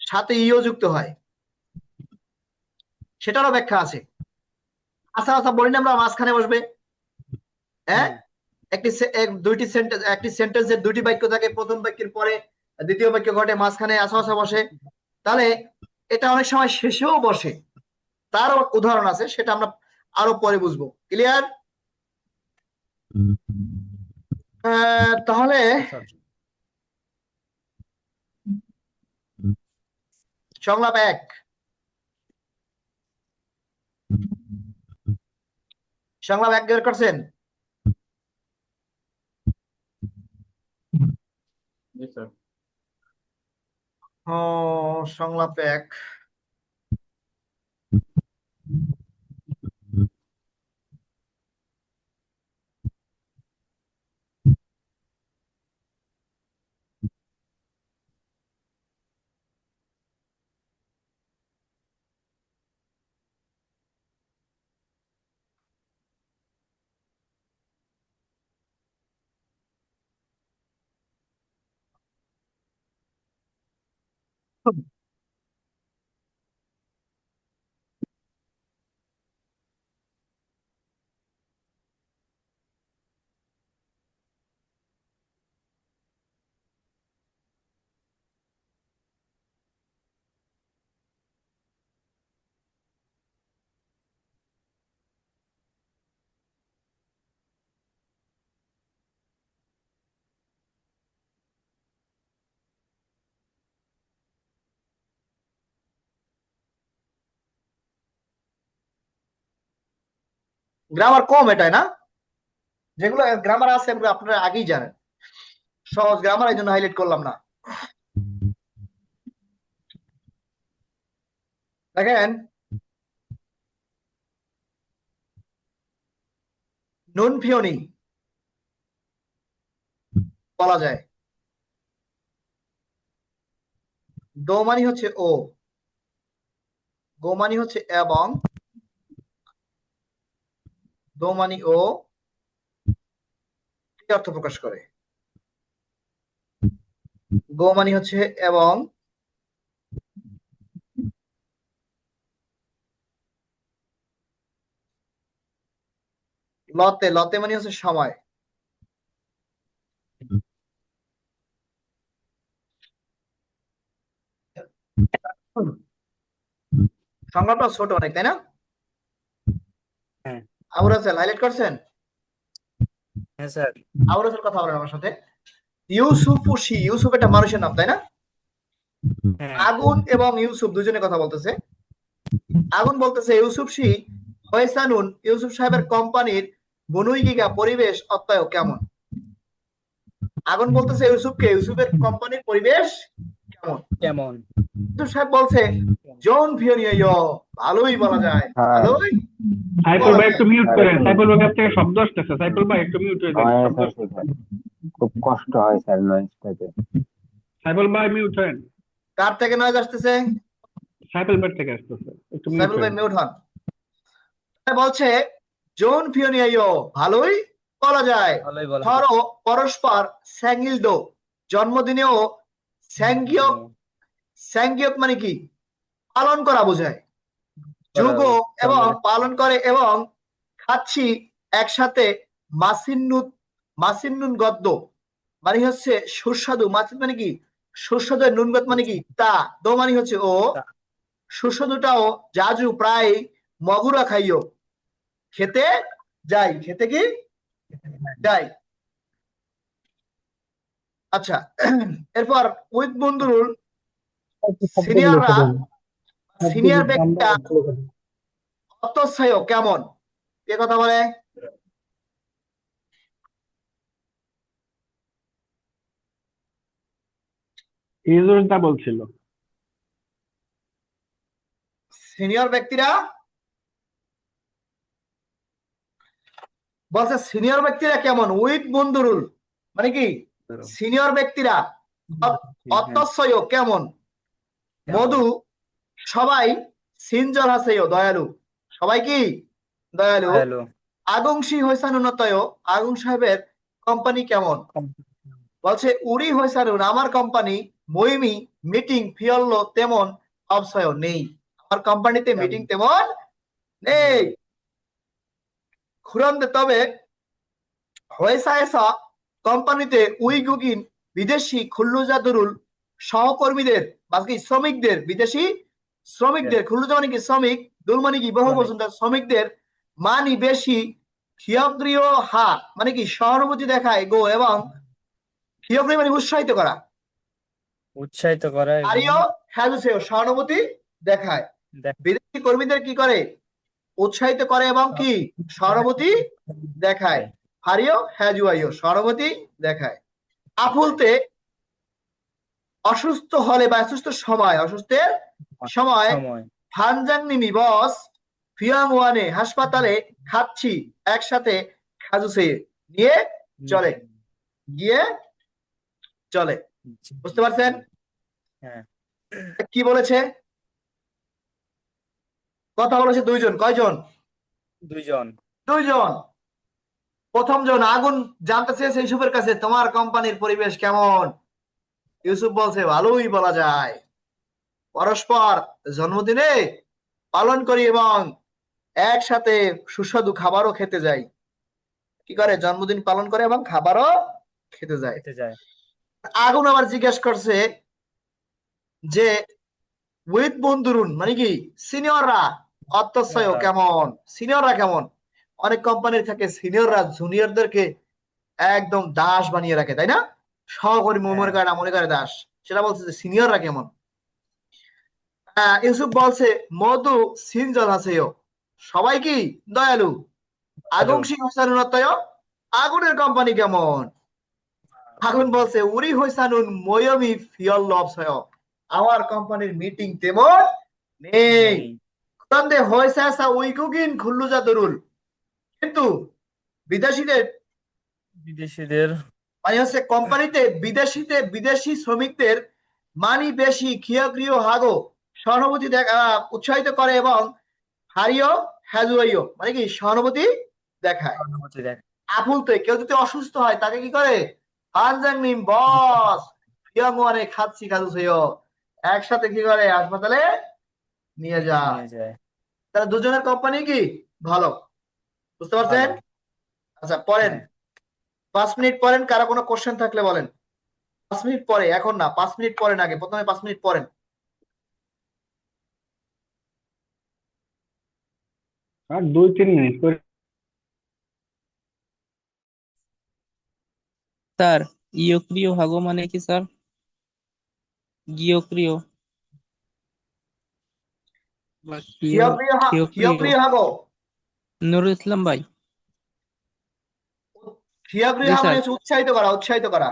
সাথে ইও যুক্ত হয়, সেটারও ব্যাখ্যা আছে। আসা আসা বলি না আমরা, মাঝখানে বসবে। হ্যাঁ, একটি সেন্টেন্সের দুটি বাক্য থাকে, প্রথম বাক্যের পরে দ্বিতীয় বাক্য ঘটে, মাঝখানে আসা আসা বসে। তাহলে এটা অনেক সময় শেষেও বসে, তার উদাহরণ আছে, সেটা আমরা আরো পরে বুঝবো। ক্লিয়ার? তাহলে সংলাপ 1, সংলাপ 1 বের করছেন? জি স্যার। সংলাপ 1। গ্রামার কম এটাই না, যেগুলো গ্রামার আছে এগুলো আপনারা আগেই জানেন, সহজ গ্রামার এই জন্য হাইলাইট করলাম না। দেখেন, নুন ফিওনি বলা যায়, দো মানি হচ্ছে ও, গো মানি হচ্ছে এবং, দো মানি ও, কি অর্থ প্রকাশ করে? গো মানি হচ্ছে এবং, লতে, লতে মানে হচ্ছে সময়। সংলাপটা ছোট অনেক, তাই না? হ্যাঁ। আবু রাসেল হাইলাইট করছেন? হ্যাঁ স্যার। আবু রাসেল কথা বলেন আমার সাথে। ইউসুফ ও শি, ইউসুফ একটা মানুষের নাম, তাই না? হ্যাঁ। আগুন এবং ইউসুফ দুজনে কথা বলতেছে। আগুন বলতেছে ইউসুফ শি হয়সানুন, ইউসুফ সাহেবের কোম্পানির বনুইগিগা পরিবেশ অত্যয় কেমন? আগুন বলতেছে ইউসুফকে ইউসুফের কোম্পানির পরিবেশ কেমন? কেমন? ইউসুফ সাহেব বলছে জন ভিওনিও, ভালোই বলা যায়, হ্যাঁ। ভালোই। সাইফুল ভাই একটু মিউট করেন, সাইফুল ভাই কাছ থেকে শব্দ আসতেছে, সাইফুল ভাই একটু মিউট হয়ে যান, হয় শব্দ স্যার, আসতেছে। সেটাই। খুব কষ্ট হয় স্যার নয়েজটাতে। সাইফুল ভাই মিউট হন, কার থেকে নয়েজ আসতেছে? সাইফুল ভাই থেকে আসতেছে, একটু মিউট সাইফুল ভাই হন। মিউট হন। বলছে জন ফিওনিও, ভালোই বলা যায়। ভালোই বলা ধরো পরস্পর স্যাঙ্গিলদো, জন্মদিনেও স্যাঙ্গিয়ক, স্যাঙ্গিয়ক মানে কি? পালন করা বোঝায়। যুগ এবং পালন করে এবং খাচ্ছি একসাথে মাসিন্নুত, মাসিন্নুন গদ্য মানে হচ্ছে সুস্বাদু, মাসিন মানে কি? সুস্বাদু, নুনগত মানে কি? তা, দো মানে হচ্ছে ও, তা। সুস্বাদুটাও জাজু প্রায় মগুরা খাইও, খেতে যাই, খেতে কি যাই। আচ্ছা, এরপর উইথ বন্ধুর সিনিয়ররা, সিনিয়র ব্যক্তিরা অতঃসায় কেমন? কে কথা বলে? হিজুরটা বলছিল। সিনিয়র ব্যক্তিরা বলছে সিনিয়র ব্যক্তিরা কেমন? উইথ বন্ধুরুল মানে কি? সিনিয়র ব্যক্তিরা অতঃসায় কেমন? মধু সবাই সিনজর হাসেও, দয়ালু, সবাই কি দয়ালু। হ্যালো। আগংশী হইসানুনতয়, আগুন সাহেবের কোম্পানি কেমন? বলছে উড়ি হইসানুন, আমার কোম্পানি মইমি মিটিং ফিয়ল্ল তেমন অবসয় নেই, আমার কোম্পানিতে মিটিং তেমন নেই। খুরন্দে তবে হয়েসা এসা কোম্পানিতে উইগুগিন বিদেশি খুল্লুজাদুরুল সহকর্মীদের বাকি শ্রমিকদের, বিদেশি শ্রমিকদের, খুল্লুজা মানে কি শ্রমিক, দুল মানে কি বহু বছর, শ্রমিকদের মানি বেশি, খিয়গ্রিয় হা মানে কি সহানুভূতি দেখায় গো, এবং খিয়গ্রিয় মানে উৎসাহিত করা, উৎসাহিত করা এবং আরিও হ্যাজুসেও সহানুভূতি দেখায়। বিদেশি কর্মীদের কি করে? উৎসাহিত করে এবং কি সহানুভূতি দেখায়। হারিও হ্যাজুয়াইও সহানুভূতি দেখায়। আফুলতে অসুস্থ হলে বা অসুস্থের সময় সময় ফানজাংনিমি বস ফিয়াংওয়ানে হাসপাতালে খাচ্ছি একসাথে খাজুসে নিয়ে চলে গিয়ে চলে। বুঝতে পারছেন হ্যাঁ কি বলেছে? কথা বলেছে দুইজন। কয়জন? দুইজন। দুইজন। প্রথম জন আগুন জানতে চেয়েছে ইউসুফের কাছে, তোমার কোম্পানির পরিবেশ কেমন? ইউসুফ বলছে ভালোই বলা যায়, পরস্পর জন্মদিনে পালন করি এবং একসাথে সুস্বাদু খাবারও খেতে যাই। কি করে? জন্মদিন পালন করে এবং খাবারও খেতে যায়। খেতে যায়। আগুন আবার জিজ্ঞেস করছে যে উইথ বন্ধুরুন মানে কি সিনিয়ররা অত্যশ্চয় কেমন? সিনিয়ররা কেমন? অনেক কোম্পানির থাকে সিনিয়ররা জুনিয়রদেরকে একদম দাস বানিয়ে রাখে, তাই না? সহকর্মী মনে করে না, মনে করে দাস। সেটা বলছে যে সিনিয়ররা কেমন। ইউসুফ বলছে মধু সিনজল হাসেও, সবাই কি দয়ালু। আগুন সিং হোসানুনতয়, আগুনের কোম্পানি কেমন? আগুন বলছে উরি হোসানুন ময়মি ফিয়ল লবসয়, আমার কোম্পানির মিটিং তেমন নেই। তন্দে হয়েছে আসা উইকুগিন খুল্লুজা দরুল, কিন্তু বিদেশিদের বিদেশিদের মানে হচ্ছে কোম্পানিতে বিদেশি শ্রমিকদের মানি বেশি খিয়াগৃহ হাগো সহানুভূতি উৎসাহিত করে এবং হারিও হ্যাজুয়াইও মানে কি সহানুভূতি দেখায়। অনুমতি দেখ। আফুলতে কেউ যদি অসুস্থ হয় তাকে কি করে? পাঞ্জাং নিম বস ফিয়াংওয়ানে খাচ্ছি খাজু সেও, একসাথে কি করে হাসপাতালে নিয়ে যায়। নিয়ে যায়। তারা দুজনের কোম্পানি কি ভালো। বুঝতে পারছেন? ভালো। আচ্ছা পড়েন, হ্যাঁ। 5 মিনিট পড়েন। কারো কোনো কোশ্চেন থাকলে বলেন। 5 মিনিট পরে, এখন না, 5 মিনিট পরেন। আগে প্রথমে 5 মিনিট পড়েন। আর 2-3 মিনিট করে। স্যার ইয়ক্রিয় হাগো মানে কি স্যার? গিয়ক্রিয় বা ক্ষিয়ক্রিয়? ক্ষিয়প্রিয় হাগো, নুরুল ইসলাম ভাই। ক্ষিয়প্রিয় জি হাগো স্যার। মানে হচ্ছে উৎসাহিত করা, উৎসাহিত করা।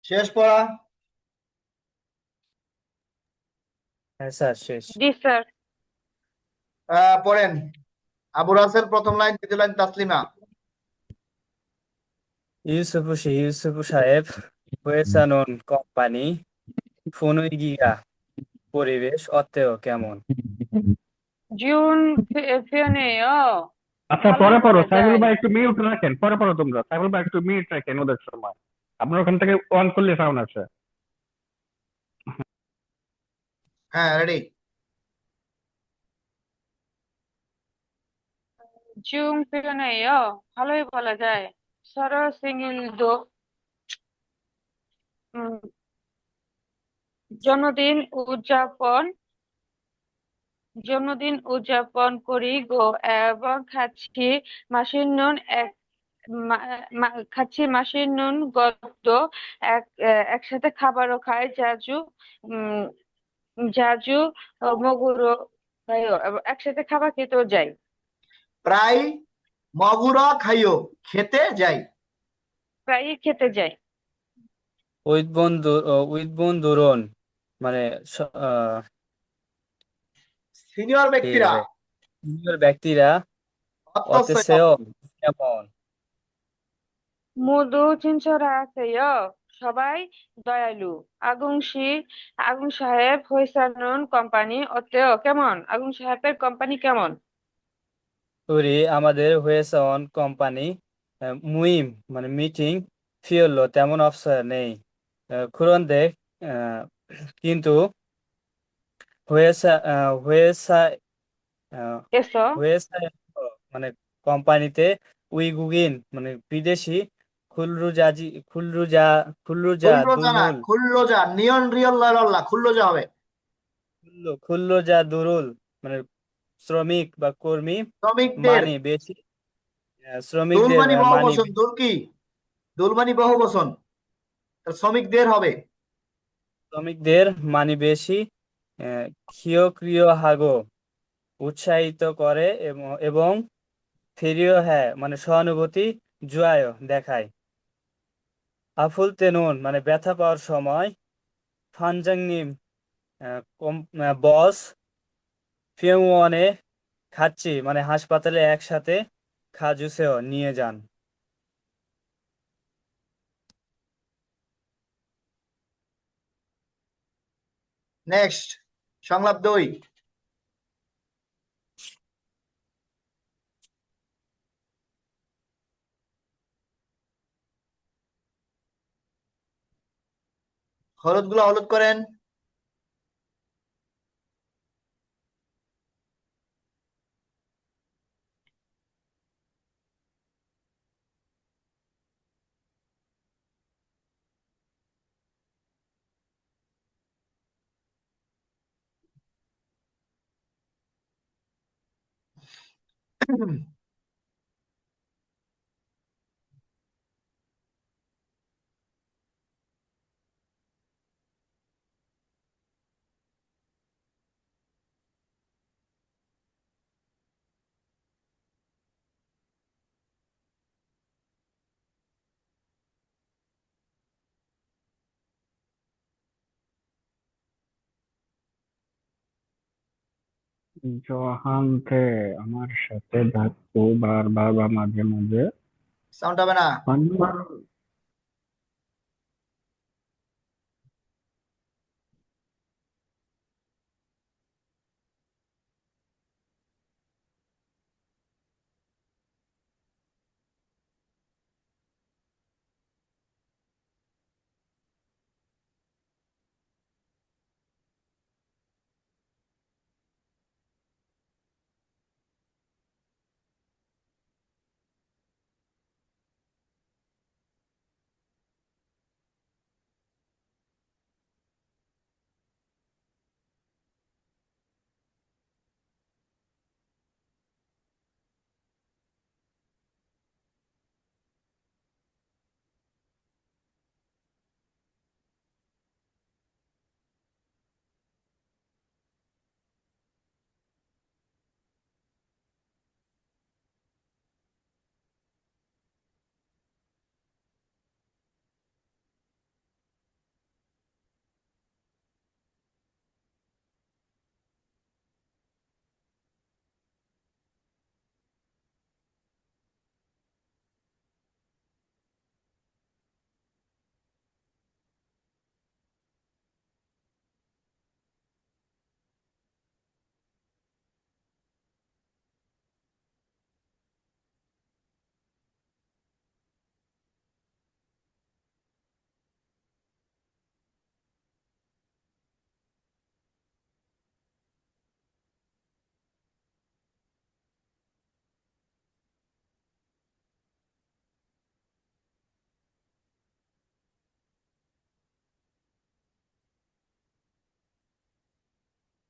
শেষ পড়া? হ্যাঁ স্যার শেষ। জি স্যার। পড়েন। আবু রাসেল প্রথম লাইন, দ্বিতীয় লাইন তাসলিমা। ইউসুফ সাহেব ওয়েসানুন কোম্পানি ফুনুইগিয়া পরিবেশ অত্তেও কেমন? জুন ফিওনেও আচ্ছা ভালোই পরে পড়ো, বলা সাইফুল যায়। ভাই একটু মিউট রাখেন, পরে পড়ো তোমরা, সাইফুল ভাই একটু মিউট রাখেন ওদের সময়, আপনার ওখান থেকে অন করলে সাউন্ড আছে। হ্যাঁ, রেডি। জুন ফিওনেও ভালোই বলা যায়। সরো সিঙ্গিলদো উম, জন্মদিন উদযাপন জন্মদিন উদযাপন করি গো এবং খাচ্ছি মাসির নুন গদ্দ একসাথে খাবারও খাই উম জাজু মগুরো এবং একসাথে খাবার খেতেও যাই। প্রায় মগুরা খাইও, খেতে যাই। প্রায়ই খেতে যাই। উইথ বন্ধুরন মানে সিনিয়র ব্যক্তিরা সিনিয়র ব্যক্তিরা অত্যশ্রয় অতিশয় কেমন? 모두 친절하세요. সবাই দয়ালু। আগুন সাহেব হোসেনুন কোম্পানি অতেও কেমন? আগুন সাহেবের কোম্পানি কেমন? তৈরি আমাদের হয়েছে অন কোম্পানি মুহিম মানে মিটিং ফিরলো তেমন অফিসার নেই খুরন্দে কিন্তু হয়েছে হয়েছে এসো হয়েছে মানে কোম্পানিতে উইগুগিন মানে বিদেশি খুলরুজাজি খুলরুজা খুলরুজা খুলরোজা না, দুলুল খুল্লোজা, নিয়ন রিয়ল লয়লল্লাহ, খুল্লোজা হবে। খুল্লুজা দুরুল মানে শ্রমিক বা কর্মী শ্রমিকদের। মানি বেশি দুল শ্রমিকদের মানি বহু মানি বচন, দুল কি? দুল মানি বহু বচন, শ্রমিকদের হবে। শ্রমিকদের মানি বেশি ক্ষীয় হাগো উৎসাহিত করে এবং ফিরিও হ্যাঁ মানে সহানুভূতি জুয়ায় দেখায় আফুল তেনুন মানে ব্যথা পাওয়ার সময় ফানজাংনিম বস ফিউনে খাচ্ছি মানে হাসপাতালে একসাথে খাজুসেও নিয়ে যান। নেক্সট, সংলাপ 2। হলুদ গুলো হলুদ করেন। জোহান থে আমার সাথে থাকতো বারবার বা মাঝে মাঝে সাউন্ড হবে না। বারবার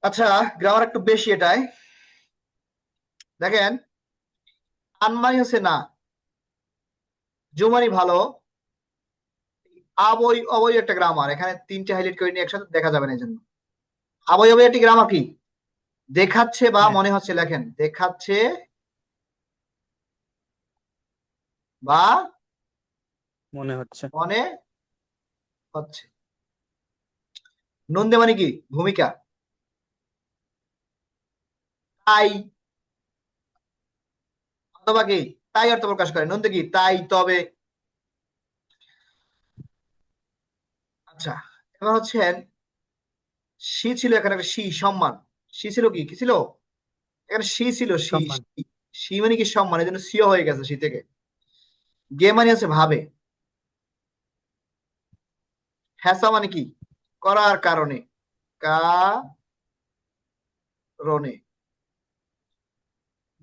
আচ্ছা, গ্রামার একটু বেশি এটাই। দেখেন, আনমানি হচ্ছে না, জুমানি ভালো, আবই অবই একটা গ্রামার। এখানে তিনটে হাইলাইট করে নিয়ে একসাথে দেখা যাবে না, এই জন্য আবই অবই একটি গ্রামার কি দেখাচ্ছে বা হ্যাঁ, মনে হচ্ছে, লেখেন দেখাচ্ছে বা মনে হচ্ছে। মনে হচ্ছে। নন্দে মানে কি ভূমিকা, তাই অথবা কি তাই অর্থ প্রকাশ করে। নন্দে কি তাই, তবে। আচ্ছা, এবার হচ্ছেন সি ছিল এখানে একটা সি, সম্মান। সি ছিল কি, কি ছিল এখানে, সি ছিল, সি সম্মান। সি। সি মানে কি সম্মান, এই জন্য সিও হয়ে গেছে সি থেকে। গে মানে আছে ভাবে। হ্যাসা মানে কি করার কারণে, কারণে।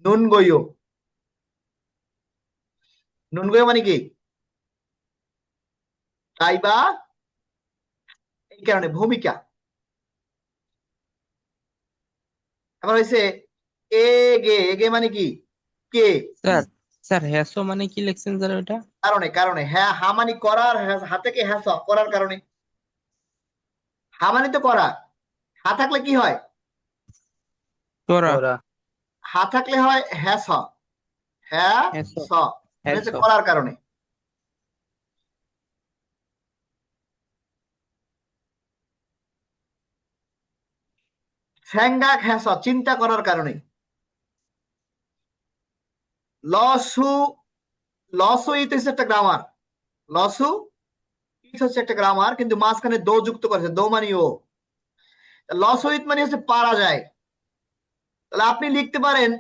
নুন গইও, নুন গইও মানে কি তাই বা এই কারণে, ভূমিকা। এবার হয়েছে এ গে, এ গে মানে কি কে, স্যার স্যার হ্যাসো মানে কি লিখছেন স্যার ওটা? কারণে, কারণে। হ্যাঁ, হা মানে করার, হা থেকে হ্যাস করার কারণে। হা মানে তো করা, হা থাকলে কি হয়, তোরা ওরা। হা থাকলে হয় হ্যাস, হ্যাঁ হ্যাসো স, মানে হচ্ছে হ্যাসো করার কারণে। ফ্যাঙ্গা হ্যাস চিন্তা করার কারণে। লসু, লসু ইট হচ্ছে একটা গ্রামার। লসু ইট হচ্ছে একটা গ্রামার, কিন্তু মাঝখানে দো যুক্ত করেছে, দো মানে ও। লসু ইট মানে হচ্ছে পারা যায়। তাহলে আপনি লিখতে পারেন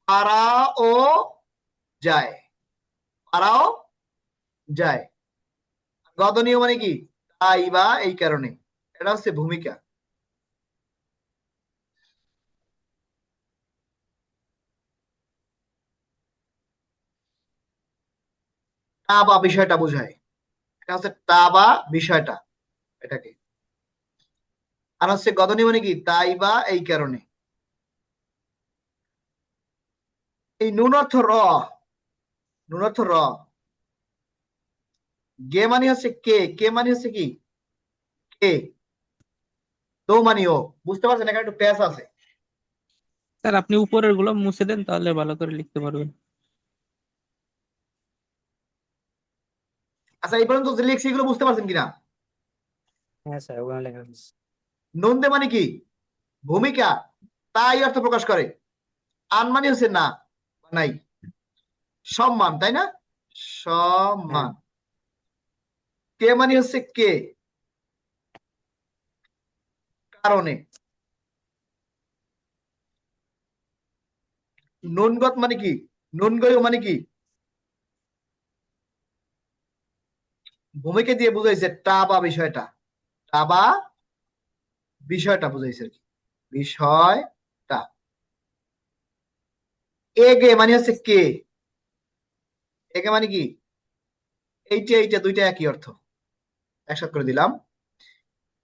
পারা ও যায়, পারাও যায়। গদনীয় মানে কি তাই বা এই কারণে, এটা হচ্ছে ভূমিকা। তা বা বিষয়টা বোঝায়, এটা হচ্ছে তা বা বিষয়টা, এটাকে। আর হচ্ছে গদনীয় মানে কি তাই বা এই কারণে। এই নুন অর্থ র, নুন অর্থ র। গে মানে হচ্ছে কে, কে মানে হচ্ছে কি কে, তো মানে ও। বুঝতে পারছেন, এখানে একটু প্যাচ আছে। স্যার আপনি উপরের গুলো মুছে দেন তাহলে ভালো করে লিখতে পারবেন। আচ্ছা, এই পর্যন্ত যে লিখছি এগুলো বুঝতে পারছেন কিনা? হ্যাঁ স্যার, ওখানে লেখা আছে। নন্দে মানে কি ভূমিকা, তাই অর্থ প্রকাশ করে। আন মানে হচ্ছে না বা নাই। সম্মান, তাই না, হ্যাঁ, সম্মান। কে মানে হচ্ছে কে, কারণে। নুনগত মানে কি, নুনগয় মানে কি ভূমিকা দিয়ে বুঝাইছে, টা বা বিষয়টা, টা বা বিষয়টা বুঝাইছে আর কি, বিষয়টা। এগে মানে হচ্ছে কে, এগে মানে কি এইটা, এইটা দুইটা একই অর্থ, একসাথে করে দিলাম।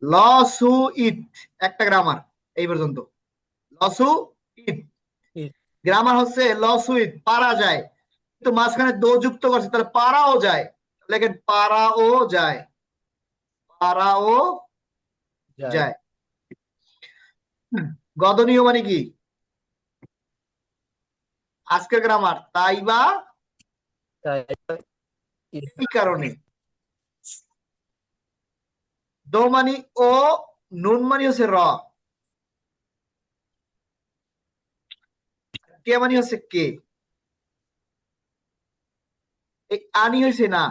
লসু ইট একটা গ্রামার এই পর্যন্ত। লসু ইট ই- গ্রামার হচ্ছে লসু ইট পারা যায়, কিন্তু মাঝখানে দো যুক্ত করছে, তাহলে পারাও যায়। লেখেন পারাও যায়, পারাও যায়। যায়। গদনীয় মানে কি আজকের গ্রামার, তাই বা তাই এই কারণে। দো মানি ও, নুন মানি হচ্ছে র, কে মানি হচ্ছে কে, এই আনি হয়েছে না,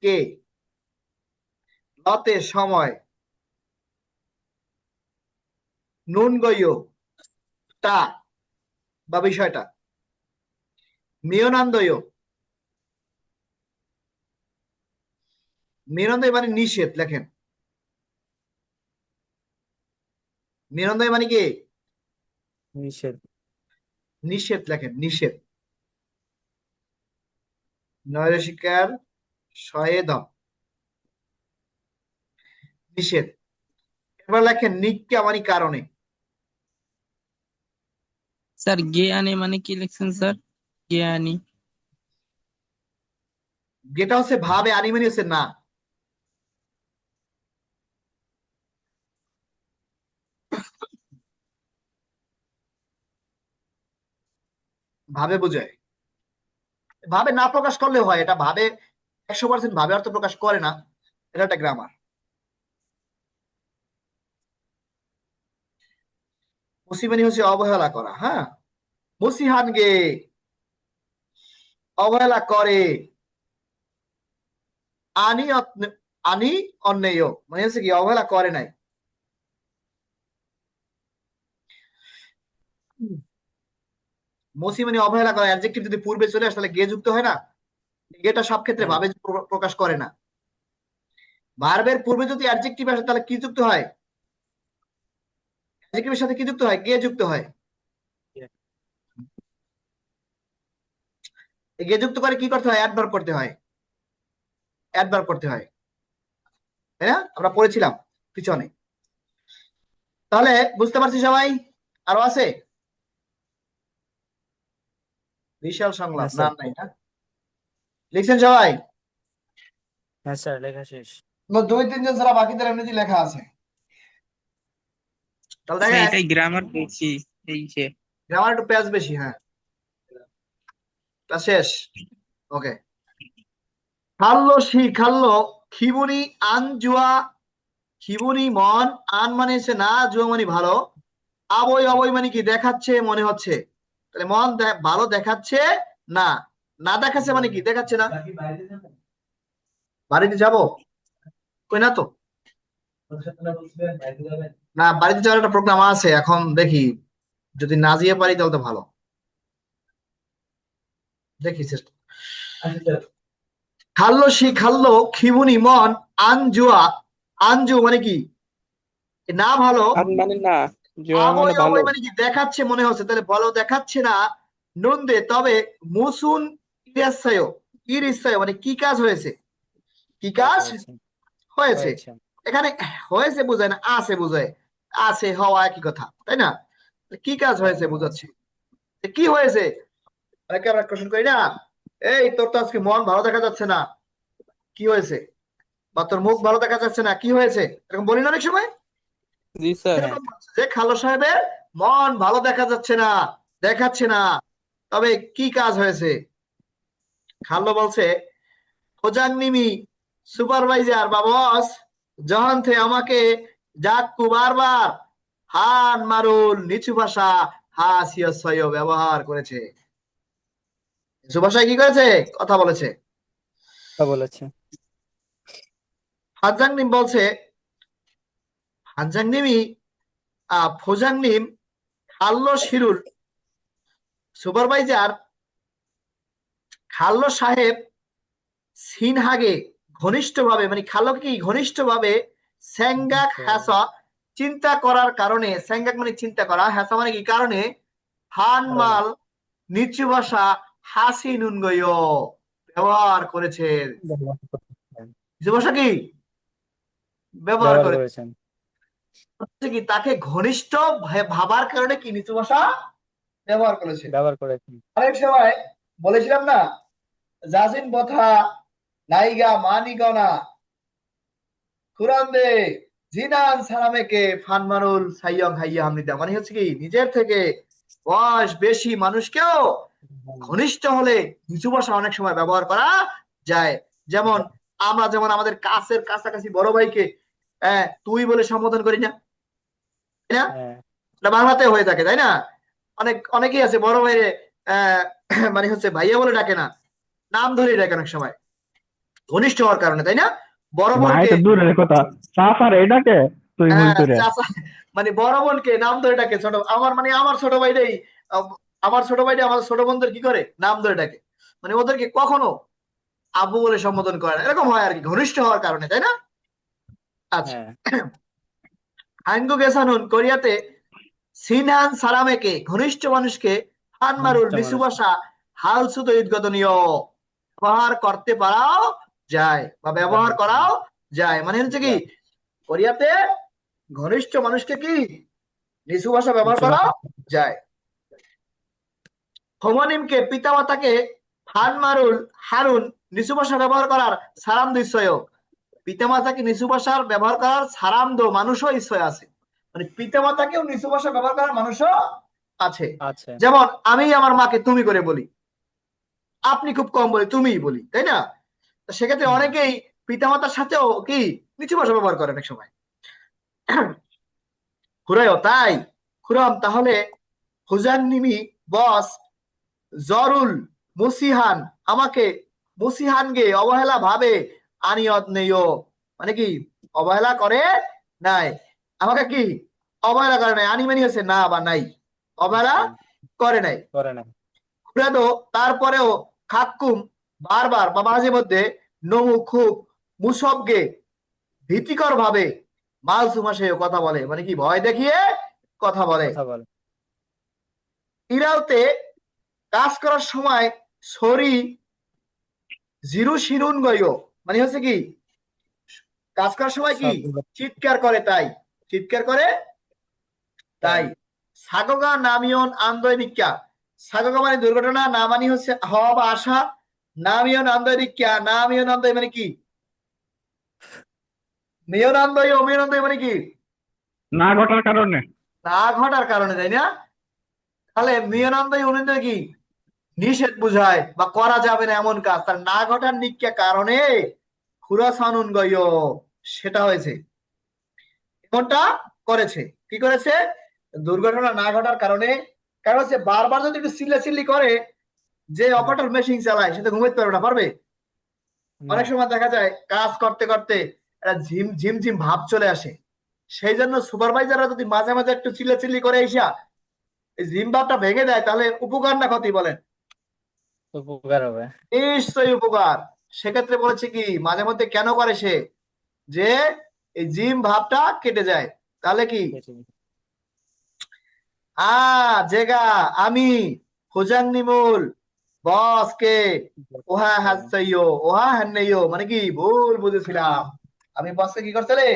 কে। লতে সময়, নুন গইও টা বা বিষয়টা। মিয়নান্দয়, মিয়নান্দয় মানে নিষেধ, লেখেন মিয়নান্দয় মানে কি নিষেধ। নিষেধ, লেখেন নিষেধ। নৈর শিকার শয়ে দ, নিষেধ। এবার লেখেন নিক্কা মানে কারণে। স্যার জ্ঞানী মানে কি লিখছেন স্যার? জ্ঞানী যেটা হচ্ছে ভাবে, আনি মানে হচ্ছে না। ভাবে বোঝায়, ভাবে না প্রকাশ করলেও হয়, এটা ভাবে 100% ভাবে অর্থ প্রকাশ করে না, এটা একটা গ্রামার। মুসি মানে হচ্ছে অবহেলা করা। হ্যাঁ, মুসিহান গে অবহেলা করে, আনি অন্যেয় মানে হচ্ছে কি অবহেলা করে নাই। মুসি মানে অবহেলা করা, অ্যাডজেক্টিভ যদি পূর্বে চলে আসে তাহলে গে যুক্ত হয় না, গেটা সব ক্ষেত্রে হ্যাঁ। ভাবে প্রকাশ করে না। ভার্বের পূর্বে যদি অ্যাডজেক্টিভ আসে তাহলে কি যুক্ত হয়? অ্যাডজেক্টিভের সাথে কি যুক্ত হয়? গে যুক্ত হয়। গে যুক্ত করে কি করতে হয়? অ্যাডভার্ব করতে হয়, অ্যাডভার্ব করতে হয়, তাই না? আমরা পড়েছিলাম পিছনে। তাহলে বুঝতে পারছি সবাই? আরো আছে? বিশাল সংলাপ হ্যাঁ স্যার। নাম নাই না? লিখছেন সবাই? হ্যাঁ স্যার, লেখা শেষ। না, 2-3 জন ছাড়া বাকিদের এমনিতেই লেখা আছে। তাহলে স্যার দেখেন এটাই গ্রামার বলছি এই যে গ্রামার একটু পেঁয়াজ বেশি। হ্যাঁ, তা শেষ। ওকে। খাল্লো শি খাল্লো খিবুনি আন জুয়া, খিবুনি মন, আন মানে হচ্ছে না, জুয়া মানে ভালো, আবই অবই মানে কি দেখাচ্ছে মনে হচ্ছে। তাহলে মন ভালো দেখাচ্ছে না, না দেখাচ্ছে মানে কি দেখাচ্ছে না। বাড়িতে যাব কই না তো, না বাড়িতে যাওয়ার একটা প্রোগ্রাম আছে, এখন দেখি যদি না যেতে পারি তাহলে তো ভালো, দেখি চেষ্টা। খাল্লো শি খাল্লো খিবুনি মন আনজুয়া, আনজু মানে কি না ভালো, আর মানে না, জোয়া মানে আবই ভালো। অবই মানে কি দেখাচ্ছে মনে হচ্ছে, তাহলে ভালো দেখাচ্ছে না। নন্দে তবে মুসুন ইরাসায়, ইরিসায় মানে কি কাজ হয়েছে, কি কাজ হয়েছে। হয়েছে। হয়েছে। এখানে হয়েছে বোঝায় না, আছে বোঝায়, আছে হওয়া একই কথা, তাই না? কি কাজ হয়েছে বোঝাচ্ছে, কি হয়েছে। অনেকে আমরা কোশ্চেন করি না, এই তোর তো আজকে মন ভালো দেখা যাচ্ছে না, কি হয়েছে? বা তোর মুখ ভালো দেখা যাচ্ছে না, কি হয়েছে? এরকম বলি না অনেক সময়। জি স্যার। এরকম বলছে যে খালো সাহেবের মন ভালো দেখা যাচ্ছে না, দেখাচ্ছে না, তবে কি কাজ হয়েছে? খাল্লো বলছে খোজাংনিমি সুপারভাইজার বা বস যখন থেকে আমাকে জাক্কু বারবার হান মারুল নিচু ভাষা হাসিয় ব্যবহার করেছে। নিচু ভাষায় কি করেছে? কথা বলেছে। তা বলেছে। হাজাংনিম বলছে, হাজাংনিমি ফোজাংনিম খাল্লো শিরুল সুপারভাইজার খাল্লো সাহেব সিনহাগে ঘনিষ্ঠভাবে মানে খাল্লোকে কি ঘনিষ্ঠভাবে স্যাঙ্গাক হ্যাসা চিন্তা করার কারণে, স্যাঙ্গাক মানে চিন্তা করা, হ্যাসা মানে কি কারণে, হানমাল নিচু ভাষা হাসি নুনগয় ব্যবহার করেছে। নিচু ভাষা কি ব্যবহার ব্যবহার করে করেছেন। কি তাকে ঘনিষ্ঠ ভাবার কারণে কি নিচু ভাষা ব্যবহার করেছে। ব্যবহার করেছেন। অনেক সময় বলেছিলাম না, জাজিন বথা নাইগা মানিগনা কুরান্দে জিনান সালামেকে ফানমানুল সাইয়ং হাইয়া হামনিদা মানে হচ্ছে কি নিজের থেকে বয়স বেশি মানুষকেও ঘনিষ্ঠ হলে নিচু ভাষা অনেক সময় ব্যবহার করা যায়। যেমন আমরা যেমন আমাদের কাছের কাছাকাছি বড় ভাইকে তুই বলে সম্বোধন করি না, তাই না? হ্যাঁ। এটা বাংলাতে হয়ে থাকে, তাই না? অনেকেই আছে বড় ভাইরে মানে হচ্ছে ভাইয়া বলে ডাকে না, নাম ধরে ডাকে অনেক সময় ঘনিষ্ঠ হওয়ার কারণে, তাই না? বড় ভাই বোনকে তো দূরের কথা, চাচার এটাকে তুই বলতে চাচা মানে বড় বোনকে নাম ধরে ডাকে, ছোট আমার মানে আমার ছোট ভাইটাই আমার ছোট ভাইটা আমার ছোট বোনদের কি করে নাম ধরে ডাকে, মানে ওদেরকে কখনো আব্বু বলে সম্বোধন করে না, এরকম হয় আর কি ঘনিষ্ঠ হওয়ার কারণে, তাই না? আচ্ছা, হ্যাঁ। হাঙ্গু গেসানুন কোরিয়াতে সিনহান সারামেকে ঘনিষ্ঠ মানুষকে হানমারুল ঘনিষ্ঠ নিচু মানুষ। ভাষা হালসুদ উদ্গতনীয় ব্যবহার করতে পারাও যায় বা ব্যবহার করাও যায়, মানে হচ্ছে কি কোরিয়াতে ঘনিষ্ঠ মানুষকে কি নিচু ভাষা ব্যবহার নিচু করা ভাষা। যায়। হোমোনিমকে পিতামাতাকে হানমারুল হারুন নিচু ভাষা ব্যবহার করার সারাম দিশ্চয়। পিতামাতাকে নিচু ভাষার ব্যবহার করার সারাম দো মানুষও ইচ্ছয় আছে, মানে পিতামাতাকেও নিচু ভাষা ব্যবহার করার মানুষও আছে। আছে। যেমন আমি আমার মাকে তুমি করে বলি, আপনি খুব কম বলি, তুমিই বলি, তাই না? তো সেক্ষেত্রে হুম। অনেকেই পিতামাতার সাথেও কি নিচু ভাষা ব্যবহার করে অনেক সময়। খুরাইও তাই। খুরম তাহলে হুজান্নিমি বস জরুল মুসিহান আমাকে মুসিহান গে অবহেলা ভাবে আনিয়ত নেইও, মানে কি অবহেলা করে নাই, আমাকে কি অবহেলা করে নাই, আনি মানে হচ্ছে না বা নাই, অবহেলা করে নাই। করে না। খুরাদো তারপরেও খাক্কুম বারবার বা মাঝে মধ্যে নমু খুব মুসবগে ভীতিকর ভাবে মালসুমা সে কথা বলে, মানে কি ভয় দেখিয়ে কথা বলে। কথা বলে। ইরাওতে কাজ করার সময় সরি জিরু শিরুন গয়ো, মানে হচ্ছে কি কাজ করার সময় কি সবগুলো চিৎকার করে, তাই চিৎকার করে তাই। তাই। সাগগা নামিয়ন আন্দোলিকা, সাগগা মানে দুর্ঘটনা, না মানে হচ্ছে হওয়া বা আসা, নামিয়ন আন্দোলিকা, নামিয়ন আন্দোলন মানে কি মেয়ন আন্দোলন অমিয়ন আন্দোলন মানে কি না ঘটার কারণে। না ঘটার কারণে, তাই না? তাহলে মেয়ন আন্দোলন অমিয়ন কি নিষেধ বুঝায় বা করা যাবে না এমন কাজ, তার না ঘটার নিকা কারণে খুরাসানুন গয় সেটা হয়েছে, এমনটা করেছে। কি করেছে? দুর্ঘটনা না ঘটার কারণে। কারণ হচ্ছে বারবার যদি একটু চিল্লাচিল্লি করে, যে অপারেটর মেশিন চালায় সে তো ঘুমাইতে পারবে না, পারবে? না। অনেক সময় দেখা যায় কাজ করতে করতে একটা ঝিম ভাব চলে আসে, সেই জন্য সুপারভাইজাররা যদি মাঝে মাঝে একটু চিল্লাচিল্লি করে এসা এই ঝিম ভাবটা ভেঙে দেয়, তাহলে উপকার না ক্ষতি বলেন? উপকার হবে। নিশ্চয়ই উপকার। সেক্ষেত্রে বলেছে কি মাঝে মধ্যে কেন করে সে, যে এই জিম ভাবটা কেটে যায়, তাহলে কি জেগা আমি হুজাংনিমুল বস কে ওহা হাসাইও ওহা হান্নাইও, মানে কি ভুল বুঝেছিলাম, আমি বসকে কি করছিলে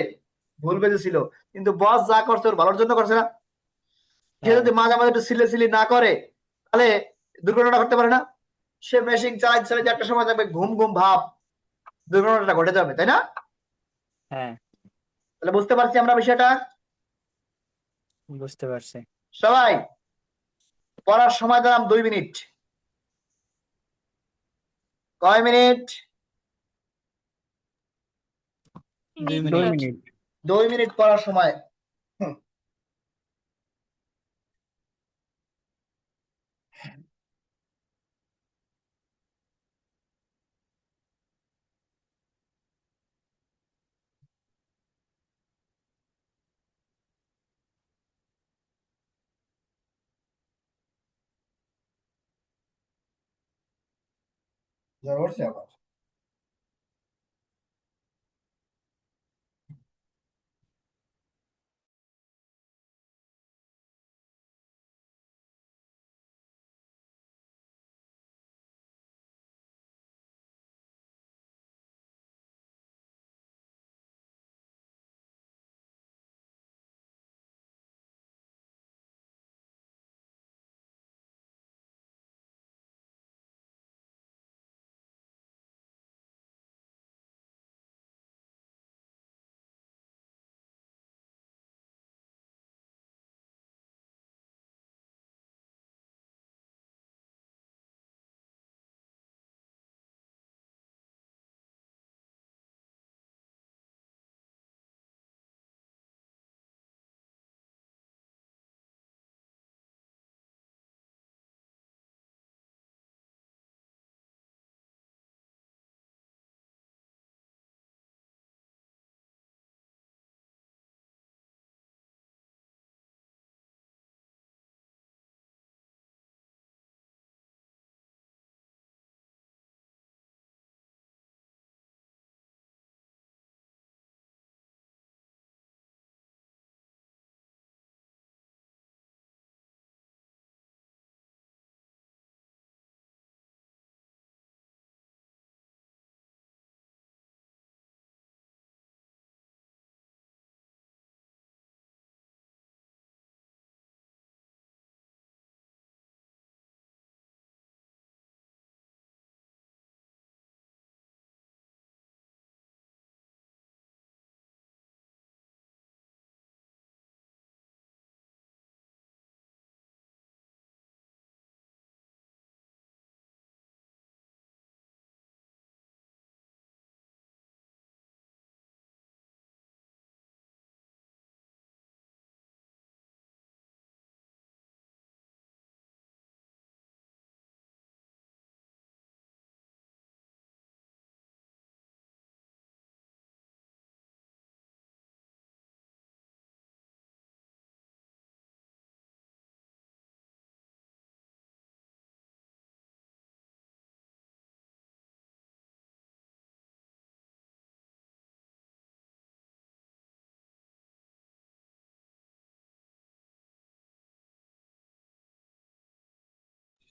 ভুল বুঝেছিল, কিন্তু বস যা করছে ওর ভালোর জন্য করছে না। সে হ্যাঁ। যদি মাঝে মাঝে একটু সিলি না করে তাহলে দুর্ঘটনা ঘটতে পারে না। সে মেশিন চালাইতে চালাইতে একটা সময় দেখবে ঘুম ঘুম ভাব, দুর্ঘটনাটা ঘটে যাবে, তাই না? হ্যাঁ, তাহলে বুঝতে পারছি আমরা বিষয়টা বুঝতে পারছি। সবাই। পড়ার সময় দিলাম 2 মিনিট। কয় মিনিট? 2 2 মিনিট। মিনিট। 2 মিনিট পড়ার সময়। হুম। জ্বর উঠছে আবার।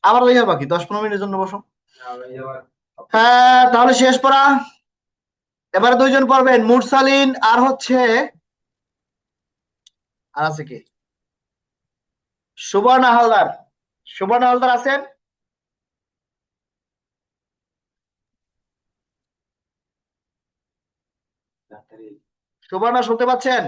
আবার হয়ে যাবে বাকি 10-15 মিনিটের জন্য বসো। হ্যাঁ, তাহলে শেষ পড়া। এবারে দুইজন পড়বেন, মুরসালিন আর হচ্ছে আর আছে কি, সুবর্ণা হালদার। সুবর্ণা হালদার আছেন? সুবর্ণা শুনতে পাচ্ছেন?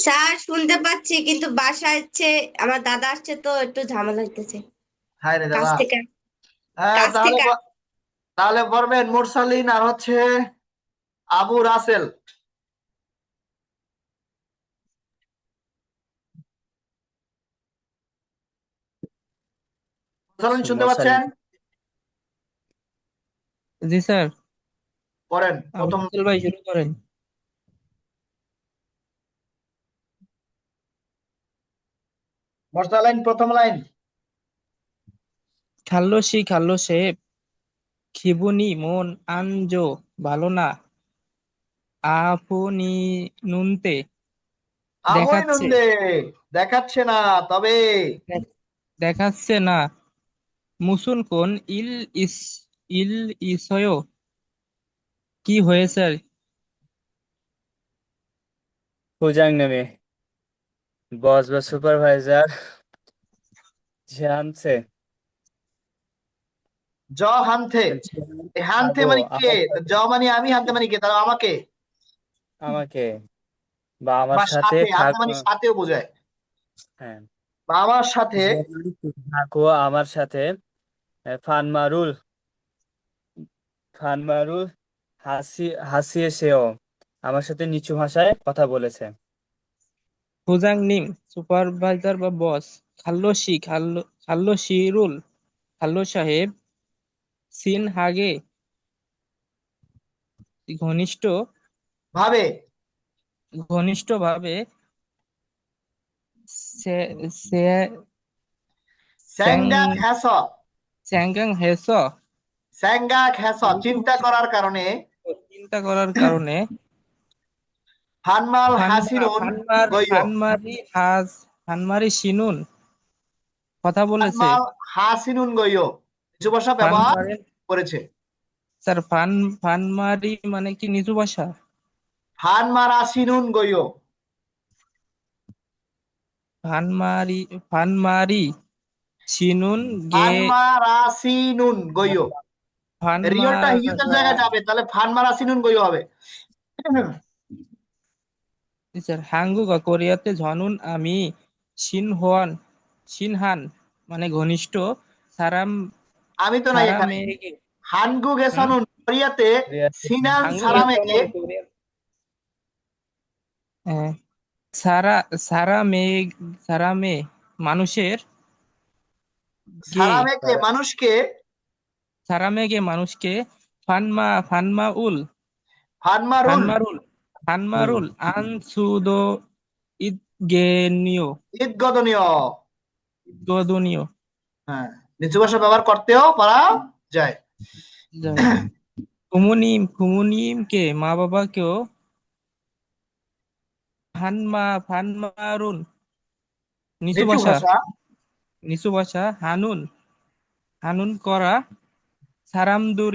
স্যার শুনতে পাচ্ছি, কিন্তু বাসায় হচ্ছে আমার দাদা আসছে, তো একটু ঝামেলা হইতেছে হায় রে কাছ দাদা। থেকে। হ্যাঁ, কাছ থেকে তাহলে পড়বেন মুরসালিন আর হচ্ছে আবু রাসেল। মুরসালিন শুনতে পাচ্ছেন? জি স্যার, পড়েন আবু প্রথম। রাসেল ভাই শুরু করেন। মুরসালিন প্রথম লাইন। খাল্লোসি খাল্লোসে খিবুনি মন আনজো ভালো না আপনি নুনতে আবই দেখাচ্ছে নন্দে দেখাচ্ছে না, তবে দেখাচ্ছে না মুসুন কোন ইল ইসয় কি হয়েছে ফুজাং নেমে বস বা সুপারভাইজার জানছে জ হানথে। এই হানথে আগো মানে কে? আমার তো জ মানে আমি, হানথে মানে কে? তাহলে আমাকে আমাকে বা আমার বা সাথে সাথে, হানথে থাক। মানে সাথেও বোঝায়, হ্যাঁ, বা আমার সাথে। থাকো আমার সাথে। ফানমারুল ফানমারুল হাসিয়ে সেও আমার সাথে নিচু ভাষায় কথা বলেছে। ফুজাং নিম সুপারভাইজার বা বস খাল্লোসিরুল খাল্লো সাহেব সিন হাগে ঘনিষ্ঠ ভাবে ঘনিষ্ঠভাবে সে- সে- স্যাঙ্গা স্যাং- খ্যাস। স্যাংগাং হেস স্যাঙ্গা খ্যাস চিন্তা করার কারণে। চিন্তা করার কারণে ফানমাল হাসিনুন গইয়। ফানমারি সিনুন কথা বলেছে। ফানমাল হাসিনুন গইয় কিছু ভাষা ব্যবহার ফানমারি করেছে। স্যার ফানমারি মানে কি নিচু ভাষা? ফানমার আসিনুন গইয়। ফানমারি সিনুন গে ফানমার আসিনুন গইয়। রিওটা হিউতের জায়গায় যাবে, তাহলে ফানমার আসিনুন গইয় হবে। স্যার হাঙ্গুক কোরিয়াতে ঝনুন আমি সিনহান মানে ঘনিষ্ঠ সারাম আমি তো নাই এখানে। সারামেগে হানগু গেসানুন কোরিয়াতে সিনান হাঙ্গুক সারামেকে। সারা সারামে সারামে মানুষের গে সারামেকে মানুষকে। সারামেগে মানুষকে ফানমাউল ফানমারুল ফানমারুল ফানমারুল আনসুদো ইদগেনিও ঈদগদনীয়। গদনীয় হ্যাঁ, নিচু ভাষা ব্যবহার করতেও পারা যায়। কুমুনিমকে মা বাবাকেও ফানমারুন নিচু নিচু ভাষা ভাষা হানুন হানুন করা সারামদু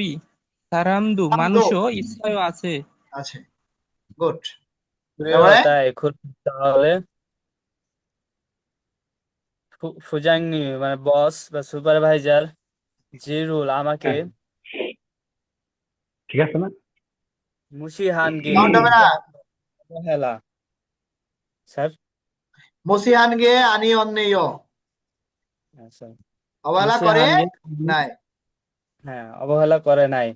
শব্দ মানুষও ইচ্ছায় আছে। আছে। গুড। তাই খুব তাহলে ফুজাংনি মানে বস বা সুপারভাইজার জিরুল আমাকে হ্যাঁ, ঠিক আছে না? মুশিহানগে কাউন্ট হবে না। অবহেলা। স্যার মসিহানগে আনি অন্যেয় আচ্ছা, অবহেলা করে মুশিহানগে নাই। হ্যাঁ, অবহেলা করে নাই।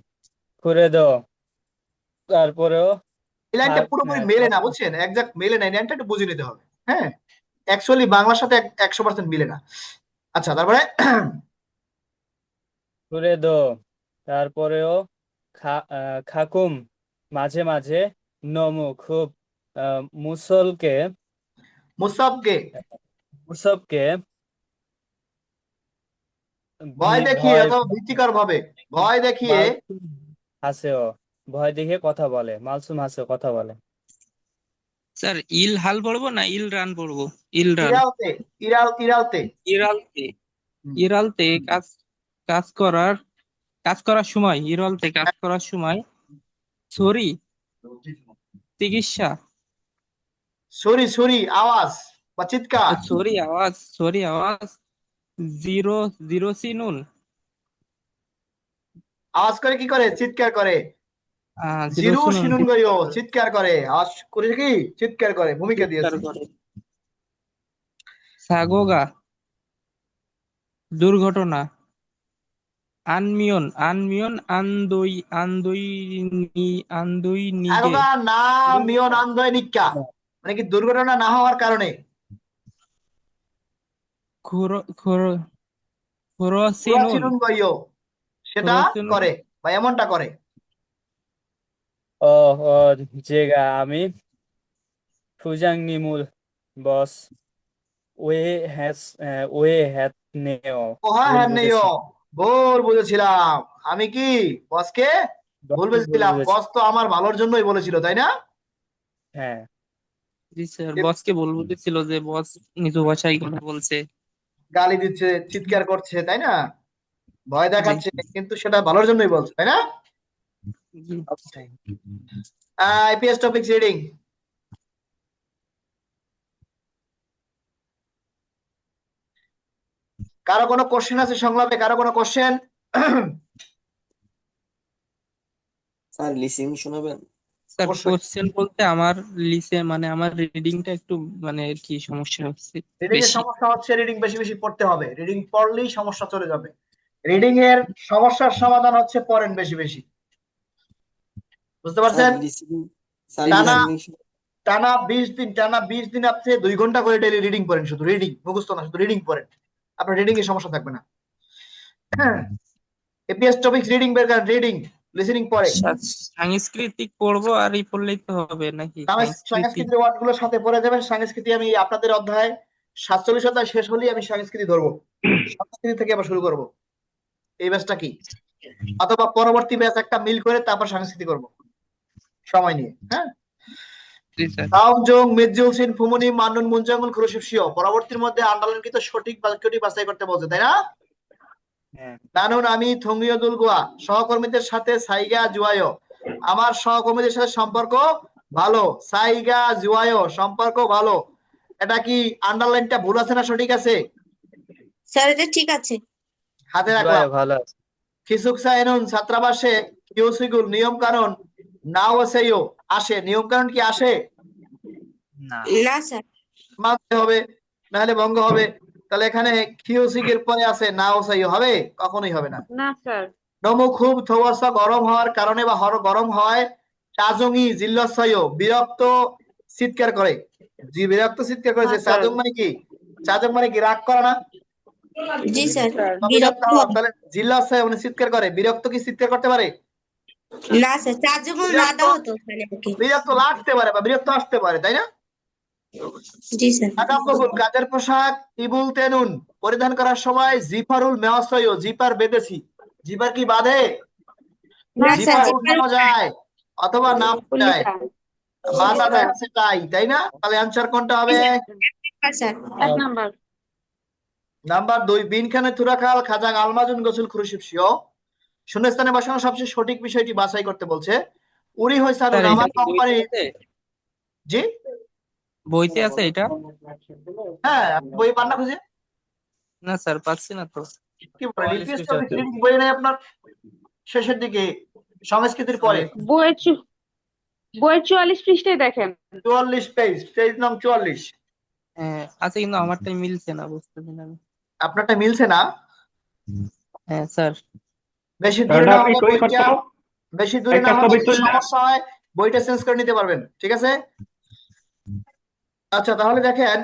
করে দাও তারপরেও এই লাইনটা পুরোপুরি মেলে না, বুঝছেন? একজাক্ট মেলে না, এই লাইনটা একটু বুঝে নিতে হবে। হ্যাঁ, অ্যাকচুয়ালি বাংলার সাথে 100% মিলে না। আচ্ছা, তারপরে করে দাও তারপরেও খাকুম মাঝে মাঝে নমু খুব মুসলকে মুসাবকে মুসবকে ভয় দেখিয়ে ভয় অথবা ভীতিকর ভাবে, ভয় দেখিয়ে হাসেও ভয় দেখে কথা বলে, মালসুম হাসে কথা বলে। স্যার ইল হাল পড়বো না ইল রান পড়বো? ইল রান। ইরালতে, ইরালতে। ইরালতে। হুম। ইরালতে কাজ কাজ করার সময়, ইরালতে কাজ করার সময় ছড়ি চিকিৎসা, সরি আওয়াজ বা চিৎকার। ছড়ি আওয়াজ জিরো জিরো সিনুন আওয়াজ করে কি করে? চিৎকার করে। জিরো জিরু সিনুন শিনুন গরিও, চিৎকার করে। আওয়াজ করে কি? চিৎকার করে। ভূমিকা চিৎকার দিয়েছে। করে। সাগোগা দুর্ঘটনা। আনমিয়ন আন্দই নিগে আগোগা না মিয়ন আন্দয় নিক্কা, মানে কি দুর্ঘটনা না হওয়ার কারণে। খোরসিনুন চিনুন গরিও, সেটা খোরসিনুন করে বা এমনটা করে। ও 제가 আমি 부장님을 বস 오해했네요. ওহা ভুল হ্যাঁ নেইও, বুঝেছি। ভুল বুঝেছিলাম। আমি কি বসকে ভুল ভুল বুঝেছিলাম? বুঝেছি। বস তো আমার ভালোর জন্যই বলেছিল, তাই না? হ্যাঁ, জি স্যার, বসকে বলছিল যে বস নিচু ভাষায় কথা বলছে। গালি দিচ্ছে, চিৎকার করছে, তাই না? ভয় জি দেখাচ্ছে, কিন্তু সেটা ভালোর জন্যই বলছে, তাই না? জি। IPS topic reading. কারো কোনো কোশ্চেন আছে সংলাপে? কারো কোনো কোশ্চেন? স্যার লিসিং শোনাবেন? স্যার অবশ্যই। কোশ্চেন বলতে আমার মানে আমার রিডিংটা একটু মানে কি সমস্যা হচ্ছে রিডিং এর বেশি। সমস্যা হচ্ছে রিডিং বেশি বেশি পড়তে হবে। রিডিং পড়লেই সমস্যা চলে যাবে। রিডিং এর সমস্যার সমাধান হচ্ছে পড়েন বেশি বেশি। বুঝতে স্যার পারছেন? লিসিং, স্যার টানা লিসিং টানা 20 দিন আপনি 2 ঘন্টা করে ডেইলি রিডিং পড়েন, শুধু রিডিং, মুখস্থ না, শুধু রিডিং পড়েন। আপনার রিডিং এর সমস্যা থাকবে না। হ্যাঁ, এপিএস টপিক রিডিং বের করেন। রিডিং লিসেনিং পড়ে। সাংস্কৃতিক পড়বো আর এই পড়লেই তো হবে নাকি? সাংস্কৃতিক সাংস্কৃতিক ওয়ার্ড গুলোর সাথে পড়ে যাবেন। সংস্কৃতি আমি আপনাদের অধ্যায় 47 অধ্যায় শেষ হলেই আমি সংস্কৃতি ধরবো। সংস্কৃতি থেকে আবার শুরু করব। এই ব্যাচটা কি, অথবা পরবর্তী ব্যাচ একটা মিল করে তারপর সংস্কৃতি করব সময় নিয়ে। হ্যাঁ, জি স্যার। তাওজং মিজুল সিন ফুমুনি মানুন মুনজামুল খুরশিফশিও, পরবর্তীর মধ্যে আন্ডারলাইনকৃত সঠিক বাক্যটি বাছাই করতে বলছে, তাই না? হ্যাঁ। নানুন আমি থংরিও দুলগুয়া, সহকর্মীদের সাথে সাইগা জুয়ায়ো, আমার সহকর্মীদের সাথে সম্পর্ক ভালো। সাইগা জুয়ায়ো, সম্পর্ক ভালো। এটা কি আন্ডারলাইনটা ভুল আছে না সঠিক আছে? স্যার এটা ঠিক আছে। হাতে রাখলাম। ভালো আছে। খিসুকসা এনুন ছাত্রাবাসে কিউসিগুল, নিয়ম কানুন নাও আছেইও, আসে। নিয়ম কানুন কি আসে? না, না স্যার। মানতে হবে, নাহলে ভঙ্গ হবে। তাহলে এখানে কিউসিগের পরে আছে নাও আছেইও, হবে? কখনোই হবে না। না স্যার। নমু খুব থবসা, গরম হওয়ার কারণে বা গরম হয়। চাজঙ্গি জিল্লসাইও, বিরক্ত চিৎকার করে। জি, বিরক্ত চিৎকার করেছে। হ্যাঁ, স্যার। চাজং মানে কি? চাজং মানে কি? রাগ করা না? জি স্যার, বা বিরক্ত হওয়া। হয়। তাহলে জিল্লাসাইও মানে চিৎকার করে। বিরক্ত কি চিৎকার করতে পারে? না স্যার, চার যখন না বিরক্ত, দেওয়া হতো ওখানে ওকে। বিরক্ত লাগতে পারে বা বিরক্ত আসতে পারে, তাই না? জি স্যার। আকাব্বকুল, কাজের পোশাক ইবুল তেনুন, পরিধান করার সময় জিফারুল মেওয়াসইও, জিপার বেঁধেছি। জিপার কি বাঁধে? না স্যার, জিপার উঠানো যায় অথবা নাম যায়, বাঁধা যায় আছে তাই, তাই না? তাহলে অ্যানসার কোনটা হবে? Sir 1 number. নাম্বার 2, বিনখানে তুরাকাল খাজাং আলমাজুন গোসুল খুরশিফশিও, শূন্যস্থানে বসানো সবচেয়ে সঠিক বিষয়টি বাছাই করতে বলছে। উরি হইসানুন, স্যার এটা আমার কি বইতে কোম্পানি। আছে? জি, বইতে আছে এটা? হ্যাঁ, আপনি বই পান না খুঁজে? না স্যার, পাচ্ছি না তো। কি বলেন, 44 ইপিএস পৃষ্ঠাতে। বই নাই আপনার? শেষের দিকে সংস্কৃতির পরে বইয়ের 44 পৃষ্ঠায় দেখেন। 44 পেজ, পেজ নং 44। হ্যাঁ আছে, কিন্তু আমারটাই মিলছে না, বুঝতেছি না আমি। আপনারটা মিলছে না? হ্যাঁ স্যার। বেশি দূরে না আপনি হলে তৈরি বইটা, করতো, বেশি দূরে একটা না হলে ছবি যদি তুললে সমস্যা হয় বইটা চেঞ্জ করে নিতে পারবেন, ঠিক আছে? আচ্ছা, তাহলে দেখেন,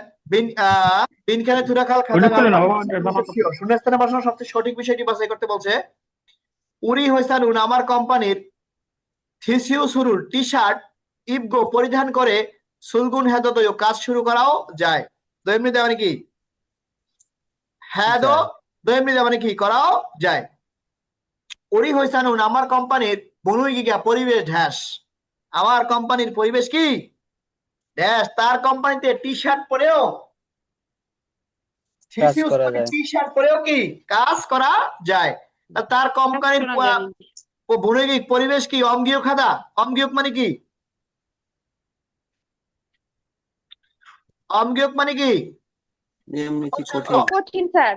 বিনখানে তুরাকাল খাজাং তুলে নাও আলমাজুন, শূন্যস্থানে বসানো সবচেয়ে সঠিক বিষয়টি বাছাই করতে বলছে। উরি হইসানুন, আমার কোম্পানির থিসিউ সুরুর টি শার্ট ইবগো পরিধান করে সুলগুন হেদদয়, কাজ শুরু করাও যায়। দৈমনি দেওয়া মানে কি? হ্যাঁ, দৈমনি দেওয়া মানে কি? করাও যায়। উরি হইসানুন, আমার কোম্পানির বনুই গিগা পরিবেশ ঢ্যাস, আমার কোম্পানির পরিবেশ কি? ড্যাশ তার কোম্পানিতে টি শার্ট পরেও কাজ করা যায়। টি শার্ট পরেও কি কাজ করা যায়। তার কোম্পানির শোনা যায় না। বৈজ্ঞানিক পরিবেশ কি অম্লীয় খাদা? অম্লীয় মানে কি? অম্লীয় মানে কি? এমনি কি কঠিন? কঠিন স্যার।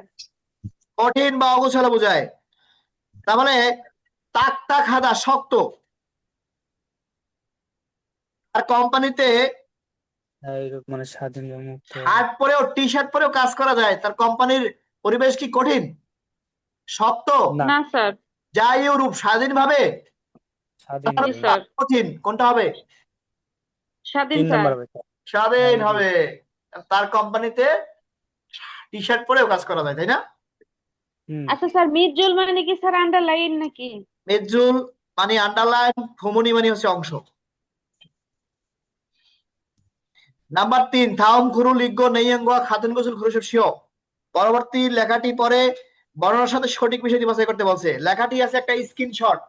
কঠিন বা অগোছালো বোঝায়। তার মানে তাকতা খাদা শক্ত। আর কোম্পানিতে এইরূপ মানে স্বাধীন বা মুক্ত শার্ট পরেও টি শার্ট পরেও কাজ করা যায়। তার কোম্পানির পরিবেশ কি কঠিন শক্ত? না, না স্যার। যাই রূপ স্বাধীনভাবে স্বাধীন জি স্যার। কঠিন কোনটা হবে? স্বাধীন 3 স্যার। নাম্বার হবে। স্বাধীন হবে। তার কোম্পানিতে টি শার্ট পরেও কাজ করা যায়, তাই না? আচ্ছা স্যার, মিড-জোল মানে কি স্যার আন্ডারলাইন নাকি? মেজুল মানে আন্ডারলাইন, থমনি মানে হচ্ছে অংশ। নাম্বার 3 থাউম খুরু লিগ্গ নেইয়াঙ্গুয়া খাতুন গোসল খুরুসব শিও। পরবর্তী লেখাটি পরে বর্ণনার সাথে সঠিক বিষয়টি বাছাই করতে বলছে। লেখাটি আছে একটা স্ক্রিনশট,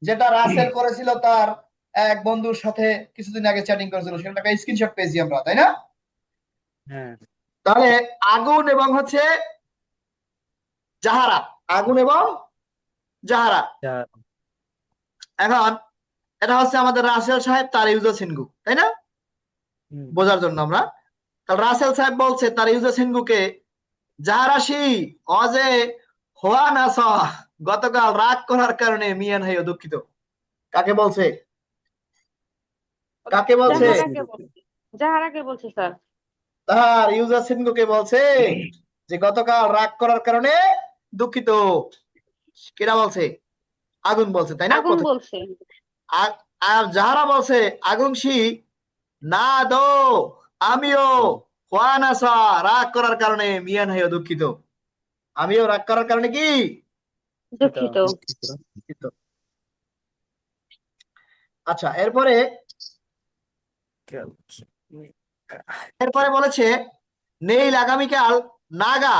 যেটা রাসেল করেছিল তার এক বন্ধুর সাথে কিছুদিন আগে চ্যাটিং করেছিল, সেটা একটা স্ক্রিনশট পেয়েছি আমরা, তাই না? হ্যাঁ, তাহলে আগুন এবং হচ্ছে জাহারা, আগুন এবং জাহারা। এখন এটা হচ্ছে আমাদের রাসেল সাহেব তার ইউজার সিনগু, তাই না? বোঝার জন্য আমরা, তাহলে রাসেল সাহেব বলছে তার ইউজার সিনগুকে, জাহারাশি অজে হোয়া না স, গতকাল রাগ করার কারণে মিয়ান হাইও দুঃখিত। কাকে বলছে? কাকে বলছে? জাহারাকে বলছে স্যার। তার ইউজার সিনগুকে বলছে যে গতকাল রাগ করার কারণে দুঃখিত। কেরা বলছে? আগুন বলছে, তাই না? আগুন বলছে। আর যাহারা বলছে আগুনশি না দো আমিও হোয়ানাসা রাগ করার কারণে মিয়ান হাইও দুঃখিত। আমিও রাগ করার কারণে কি দুঃখিত। দুঃখিত। আচ্ছা, এরপরে বলেছে নেই আগামীকাল নাগা।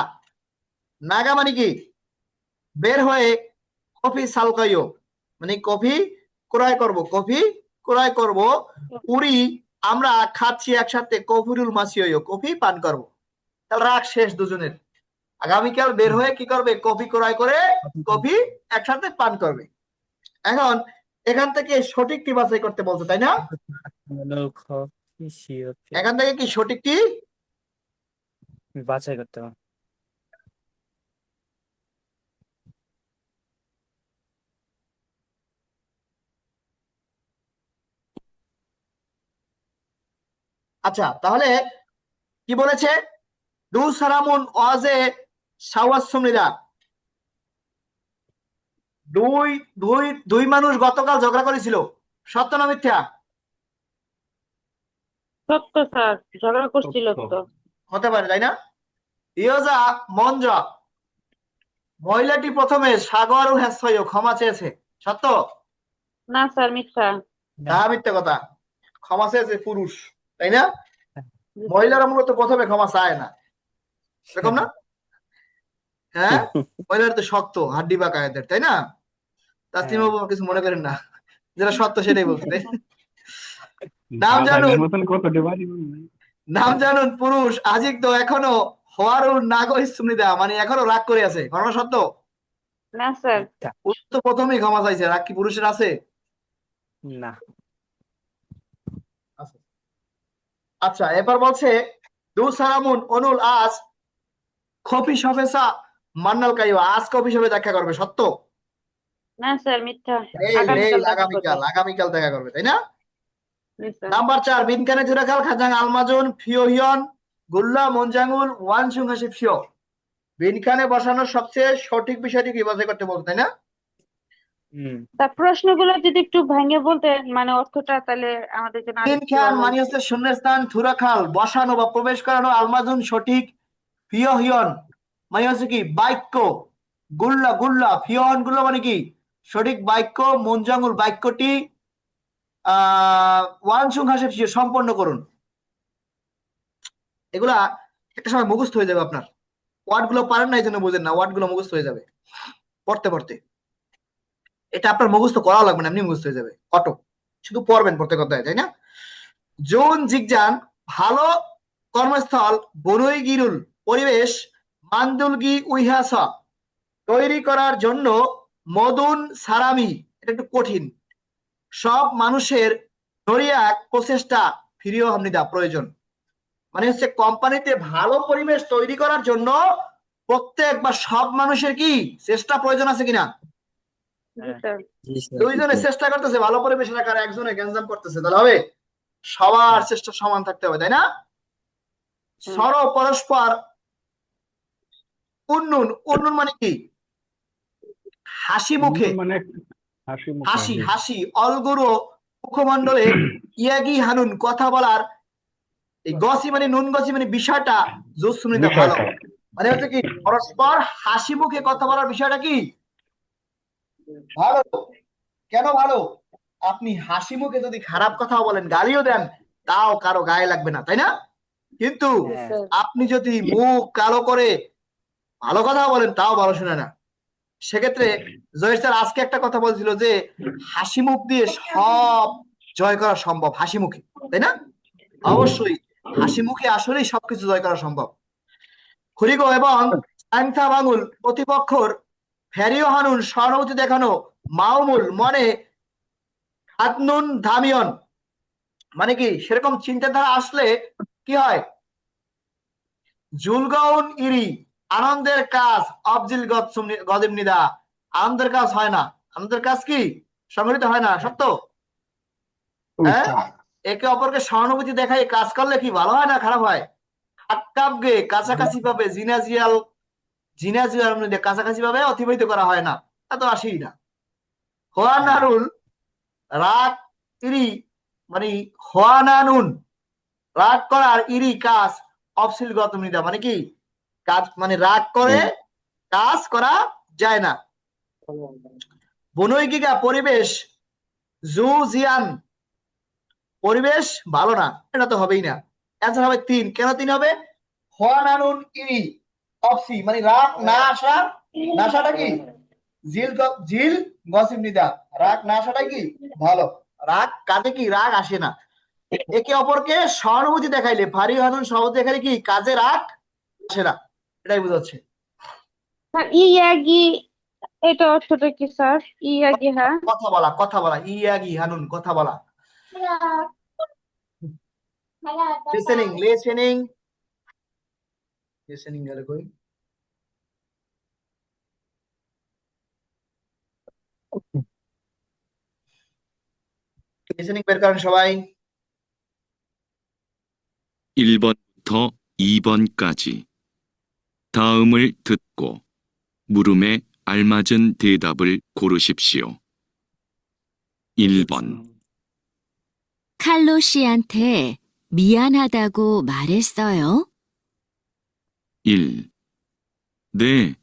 নাগা মানে কি? বের হয়ে কফি সালকাইও, মানে কফি ক্রয় করব, কফি ক্রয় করব। উড়ি আমরা খাচ্ছি একসাথে, কফিরুল মাসিও কফি পান করব। তাহলে রাগ শেষ দুজনের। আগামীকাল বের হয়ে কি করবে? কফি ক্রয় করে কফি একসাথে পান করবে। এখন এখান থেকে সঠিকটি বাছাই করতে বলছে, তাই না? এখান থেকে কি সঠিকটি বাছাই করতে হবে। আচ্ছা, তাহলে কি বলেছে? দু সারামুন ওয়াজে সাওয়াসুমিরা, দুই দুই দুই মানুষ গতকাল ঝগড়া করেছিল, সত্য না মিথ্যা? সত্য স্যার, ঝগড়া করছিল তো। হতে পারে, তাই না? ইয়োজা মঞ্জা, মহিলাটি প্রথমে সাগর ও হ্যাসয় ক্ষমা চেয়েছে, সত্য না স্যার, মিথ্যা। না মিথ্যা কথা? ক্ষমা চেয়েছে পুরুষ, তাই না? মহিলারা মূলত প্রথমে ক্ষমা চায় না, এরকম না? হ্যাঁ, মহিলারা তো শক্ত হাড্ডি বা কায়েদের, তাই না? তাসলিম বাবু কিছু মনে করেন না, যেটা সত্য সেটাই বলতে। নাম জানুন, নাম জানুন পুরুষ আজিক তো এখনো হওয়ারুর নাগর সুনিদা, মানে এখনো রাগ করে আছে, ঘটনা সত্য? না স্যার। পুরুষ তো প্রথমেই ক্ষমা চাইছে, রাগ কি পুরুষের আছে? না। আচ্ছা, এবার বলছে দু সালামুন অনুল আজ কফি শপেসা মান্নাল কাইও, আজ কফি শপে দেখা করবে, সত্য? না স্যার, মিথ্যা। আগামীকাল, আগামীকাল দেখা করবে, তাই না? জি স্যার। Number 4 বিনকানে জুরাকাল খাজাং আলমাজুন ফিওহিয়ন গুল্লা মনজাঙ্গুল one সুং Hasib ফিও। বিনকানে বসানোর সবচেয়ে সঠিক বিষয়টি কি বাছাই করতে বলতে, তাই না? তার প্রশ্নগুলো যদি একটু ভেঙে বলতেন, মানে অর্থটা, তাহলে আমাদের জন্য আরেকটু বিনখান ভালো মানে হতো। হচ্ছে শূন্যস্থান, থুরাখাল বসানো বা প্রবেশ করানো, আলমাজুন সঠিক, ফিওহিয়ন মানে হচ্ছে কি বাক্য, গুল্লা গুল্লা ফিওহন গুল্লা মানে কি সঠিক বাক্য, মনজাঙ্গুল বাক্যটি ওয়ান সুং হাসিব ফিও সম্পন্ন করুন। এগুলা একটা সময় মুখস্থ হয়ে যাবে আপনার। ওয়ার্ড গুলো পারেন না এই জন্য বুঝেন না, ওয়ার্ড গুলো মুখস্থ হয়ে যাবে পড়তে পড়তে। এটা আপনার মুখস্থ করা লাগবে না, এমনি মুখস্থ হয়ে যাবে অটো, শুধু পড়বেন প্রত্যেক কথায়, তাই না? জুন জিগজান ভালো কর্মস্থল বনুই গিরুল পরিবেশ মান্দুলগি উইহাস তৈরি করার জন্য মদুন সারামি, এটা একটু কঠিন, সব মানুষের নরিয়াক প্রচেষ্টা ফিরিও হামনিদা প্রয়োজন। মানে হচ্ছে কোম্পানিতে ভালো পরিবেশ তৈরি করার জন্য প্রত্যেক বা সব মানুষের কি চেষ্টা প্রয়োজন আছে কিনা? জি স্যার। জি স্যার দুইজনে চেষ্টা করতেছে ভালো পরিবেশ রাখার, একজনে গ্যাঞ্জাম করতেছে, তাহলে হবে? সবার চেষ্টা সমান থাকতে হবে, তাই না? সর পরস্পর উন্নয়ন, উন্নয়ন মানে কি? হাসি মুখে, মানে হাসি মুখে হাসি হাসি অলগুরু মুখমণ্ডলে ইয়াগি হানুন, কথা বলার, এই গসি মানে নুন গসি মানে বিষয়টা জোসুনিতা ভালো, মানে হচ্ছে কি পরস্পর হাসি মুখে কথা বলার বিষয়টা কি ভালো। কেন ভালো? আপনি হাসি মুখে যদি খারাপ কথা বলেন, গালিও দেন, তাও কারো গায়ে লাগবে না, তাই না? কিন্তু জি স্যার। আপনি যদি মুখ কালো করে ভালো কথা বলেন, তাও ভালো শোনে না। সেক্ষেত্রে জয়ের স্যার আজকে একটা কথা বলছিল যে হাসি মুখ দিয়ে সব জয় করা সম্ভব, হাসি মুখে, তাই না? অবশ্যই হাসি মুখে আসলেই সবকিছু জয় করা সম্ভব। খুরিগো এবং সাংথা বাঙুল প্রতিপক্ষর ফেরিও হানুন সহানুভূতি দেখানো মাউমুল মনে হাতনুন ধামিয়ন, মানে কি সেরকম চিন্তাধারা আসলে কি হয়? জুলগাউন ইরি, আনন্দের কাজ অবজিল গদিম নিদা, আনন্দের কাজ হয় না। আনন্দের কাজ কি সংগঠিত হয় না, সত্য? হ্যাঁ, একে অপরকে সহানুভূতি দেখাই কাজ করলে কি ভালো হয় না খারাপ হয়? আক্কাবগে কাছাকাছি ভাবে জিনাজিয়াল মধ্যে কাছাকাছি ভাবে অতিবাহিত করা হয় না, তা তো আসেই না। হোয়ানারুল রাগ ইরি, মানে হোয়ানানুন রাগ করার ইরি কাজ অফসিল গতমিদা, মানে কি কাজ মানে রাগ করে কাজ করা যায় না। বনৈকিকা পরিবেশ জু জিয়ান, পরিবেশ ভালো না, এটা তো হবেই না। অ্যান্সার হবে 3। কেন 3 হবে? হোয়ানানুন ইরি অফসি, মানে রাগ না আসা, না আসাটা কি জিল গসিম নিদা, রাগ না আসাটা কি ভালো। রাগ কাজে কি রাগ আসে না। একে অপরকে সহানুভূতি দেখাইলে, ভারী হানুন সহানুভূতি দেখাইলে কি কাজে রাগ আসে না, এটাই বোঝাচ্ছে। স্যার ইয়াগি, এটা অর্থটা কি স্যার? ইয়াগি, হ্যাঁ। কথা বলা, কথা বলা, ইয়াগি হানুন কথা বলা। লিসেনিং, লিসেনিং, লিসেনিং গেলে কই? লিসেনিং বের করেন সবাই। 1번부터 2번까지 다음을 듣고 물음에 알맞은 대답을 고르십시오. 1번, 칼로 씨한테 미안하다고 말했어요? 1. 네,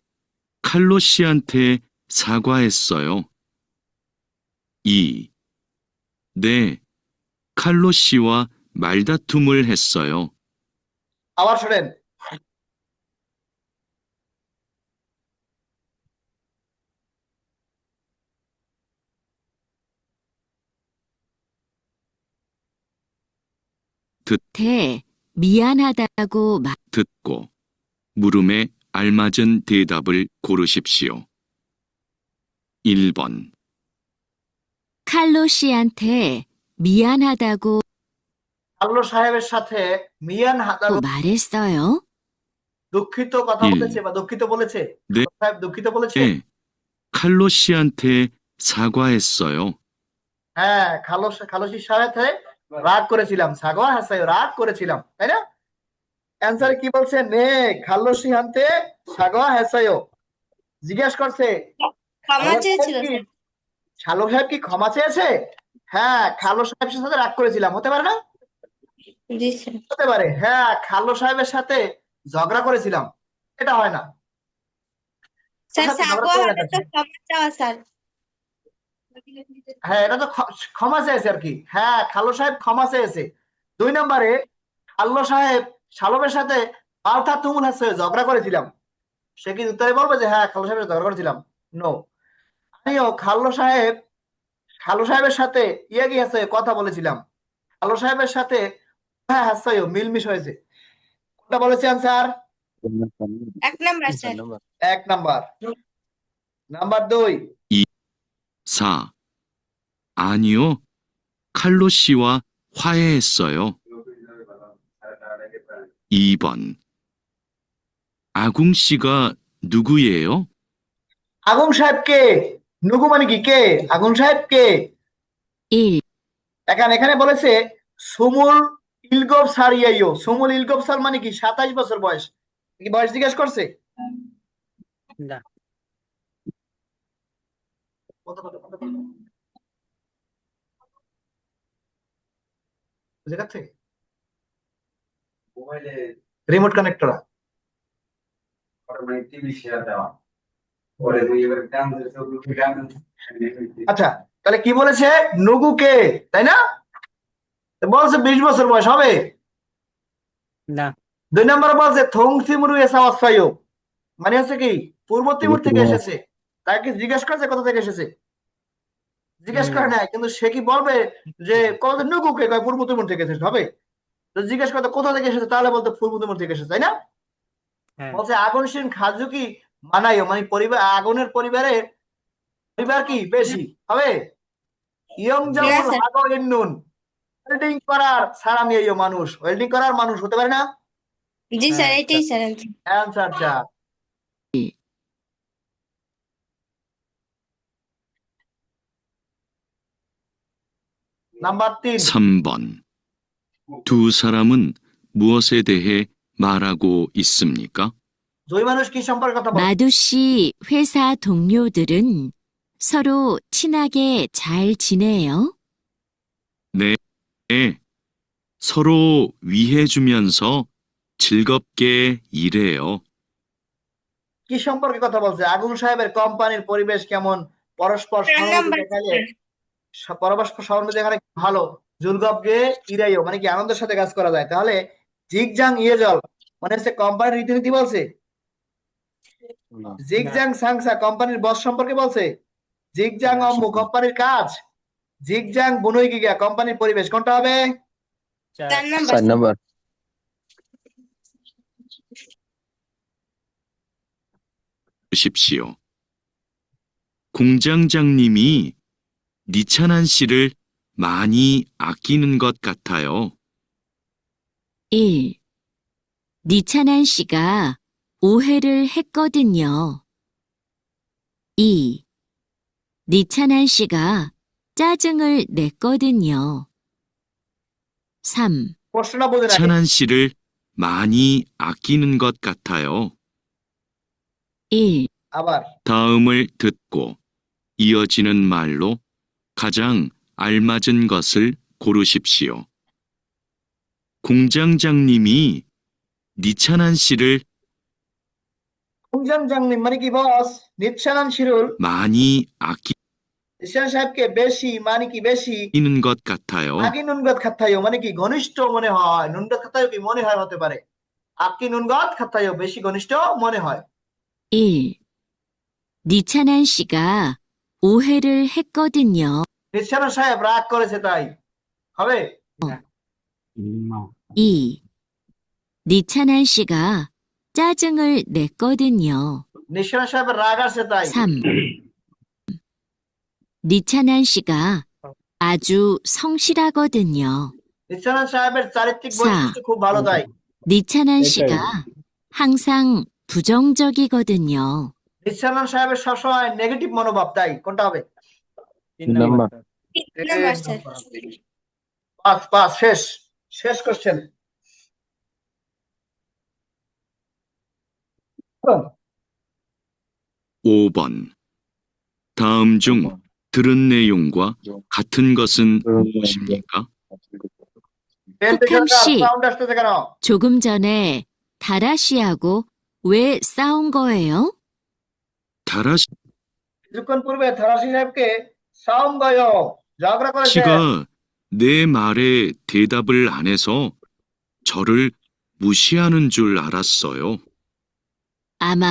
칼로 씨한테 사과했어요. 2. 네, 칼로 씨와 말다툼을 했어요. আবার শুনেন। 대 미안하다고 듣고 물음에 알맞은 대답을 고르십시오. 1번, 칼로 씨한테 미안하다고 আল্লাহ সাহেবের সাথে মিয়ান হাদাগো 말했어요? দুঃখিত কথা বলেছে বা দুঃখিত বলেছে? 네, আল্লাহ সাহেব দুঃখিত বলেছে? 네, 칼로 씨한테 사과했어요. হ্যাঁ, খালসি সাহেবে রাগ করেছিলাম, সাগর হাসাই রাগ করেছিলাম, তাই না? অ্যান্সার কি বলছে? নে খালসি হানতে সাগর হাসাইও। জিজ্ঞেস করছে ক্ষমা চেয়েছিল কি স্যার। শালক সাহেব কি ক্ষমা চেয়েছে? হ্যাঁ, খালো সাহেবের সাথে রাগ করেছিলাম, হতে পারে না? জি স্যার। হতে পারে। হ্যাঁ, খালো সাহেবের সাথে ঝগড়া করেছিলাম, এটা হয় না। স্যার ওর সাথে ঝগড়া সাগো করে হাতে তো দেখাচ্ছে। ক্ষমা চাওয়া স্যার। হ্যাঁ, এটা তো ক্ষমা চেয়েছে আর কি। হ্যাঁ, খালো সাহেব ক্ষমা চেয়েছে। 2 নম্বরে খালো সাহেব শালবের সাথে মালথা তুমুল হাসে ঝগড়া করেছিলাম, সে কি উত্তরে বলবে যে হ্যাঁ খালো সাহেবের ঝগড়া করেছিলাম? নো। আমিও খালো সাহেবের সাথে ইয়ে কি আছে কথা বলেছিলাম, আলো সাহেবের সাথে হ্যাঁ হাসাইও মিলমিশ হয়েছে, কোনটা বলেছে answer? 1 number sir. 1 number. Number 2, 4. 아니요. 칼로 씨와 화해했어요. 2번. 아궁 씨가 누구예요? আগুন সাহেব কে? নুগু মানে কি কে? আগুন সাহেব কে? 1. এখানে বলেছে সুমুল ইলগব সার ইয়াইও। সুমুল ইলগব সার মানে কি 27 বছর বয়স। কি বয়স জিজ্ঞেস করছে? না। জায়গা থেকে মোবাইলে রিমোট কানেক্টরা আচ্ছা, তাহলে কি বলেছে? নুগু কে, তাই না? তো বলছে 20 বছর বয়স হবে। না। 2 নম্বরে বলছে থং সিমুরু এসাওয়াসায়ো, মানে হচ্ছে কি পূর্ব তিমুর থেকে এসেছে। তাকে জিজ্ঞেস করছে কোথা থেকে এসেছে, জিজ্ঞেস করে নাই, কিন্তু সে কি বলবে যে কত নুগু কে? কয় পূর্ব তিমুর থেকে এসেছে হবে। তো জিজ্ঞেস করতে কোথা থেকে এসেছে, তাহলে বলতে পূর্ব তিমুর থেকে এসেছে, তাই না? হ্যাঁ। বলছে আগুন সিন খাজুকি মানাইও, মানে পরিবার, আগুনের পরিবার কি বেশি হবে। ইয়ং Yes, জামুল sir. হাগো ইন্নুন, ওয়েল্ডিং করার সারামি এই মানুষ, ওয়েল্ডিং করার মানুষ হতে পারে না? জি স্যার, হ্যাঁ, এটাই স্যার answer। অ্যান্সার 4। নাম্বার 3, 3번. 두 사람은 무엇에 대해 말하고 있습니까? দুই মানুষ কি সম্পর্কে কথা বলে? 마두 씨 회사 동료들은 서로 친하게 잘 지내요? 네. 서로 위해주면서 즐겁게 일해요. কি সম্পর্কে কথা বলছে? আগুন সাহেবের কোম্পানির পরিবেশ কেমন? পরস্পর 4 সহানুভূতি নাম্বার দেখালে, পরস্পর সহানুভূতি দেখালে ভালো। জুলগবকে ইরাইও মানে কি আনন্দের সাথে কাজ করা যায়। তাহলে জিগজাং ইয়েজল মানে হচ্ছে কোম্পানির রীতিনীতি বলছে। জিগজাং সাংসা কোম্পানির বস সম্পর্কে বলছে। জিগজাং অম্মু কোম্পানির কাজ। জিগজাং বুনুই গিগা কোম্পানির পরিবেশ। কোনটা হবে? 4 নাম্বার 4 নম্বর। 보십시오. 공장장님이 니찬한 씨를 많이 아끼는 것 같아요. 1. 니찬한 씨가 오해를 했거든요. 2. 니찬한 씨가 짜증을 냈거든요. 3. প্রশ্নটা বোঝে না। 찬한 씨를 많이 아끼는 것 같아요. 1. আবার 다음을 듣고 이어지는 말로 가장 알맞은 것을 고르십시오. 공장장님이 니찬한 씨를 공장장님 মানে কি বস? নিচ্ছানান শিরুল 많이 아끼는 নিচ্ছানান সাহেবকে বেশি মানে কি বেশি 것 같아요. আকি নুনগত খাতায়ও মানে কি ঘনিষ্ঠ মনে হয়। নুনগত খাতায়ও কি মনে হয় হতে পারে। আকি নুনগত খাতায়ও বেশি ঘনিষ্ঠ মনে হয়। 1. 니찬한 씨가 오해를 했거든요. নিচ্ছানান সাহেব রাগ করেছে তাই হবে। 2. 니찬한 씨가 짜증을 냈거든요. নিচ্ছানান সাহেবের রাগ আছে তাই। 3. 니찬한 씨가 아주 성실하거든요. নিচ্ছানান সাহেবের চারিত্রিক বৈশিষ্ট্য খুব ভালো তাই। 니찬한 씨가 항상 부정적이거든요. নিচ্ছানান সাহেবের সবসময় নেগেটিভ মনোভাব তাই। কোনটা হবে? 3 নাম্বার। 3 number sir. পাঁচ শেষ কোশ্চেন। 5번. 다음 중 들은 내용과 같은 것은 무엇입니까? 폭함 씨. সাউন্ড আসতেছে কেন? 조금 전에 다라 씨하고 왜 싸운 거예요? 다라 কিছুক্ষণ পূর্বে থারাসি সাহেবকে সাউন্ড গয় ঝগড়া করেছে। 씨가 내 말에 대답을 안 해서 저를 무시하는 줄 알았어요. 아마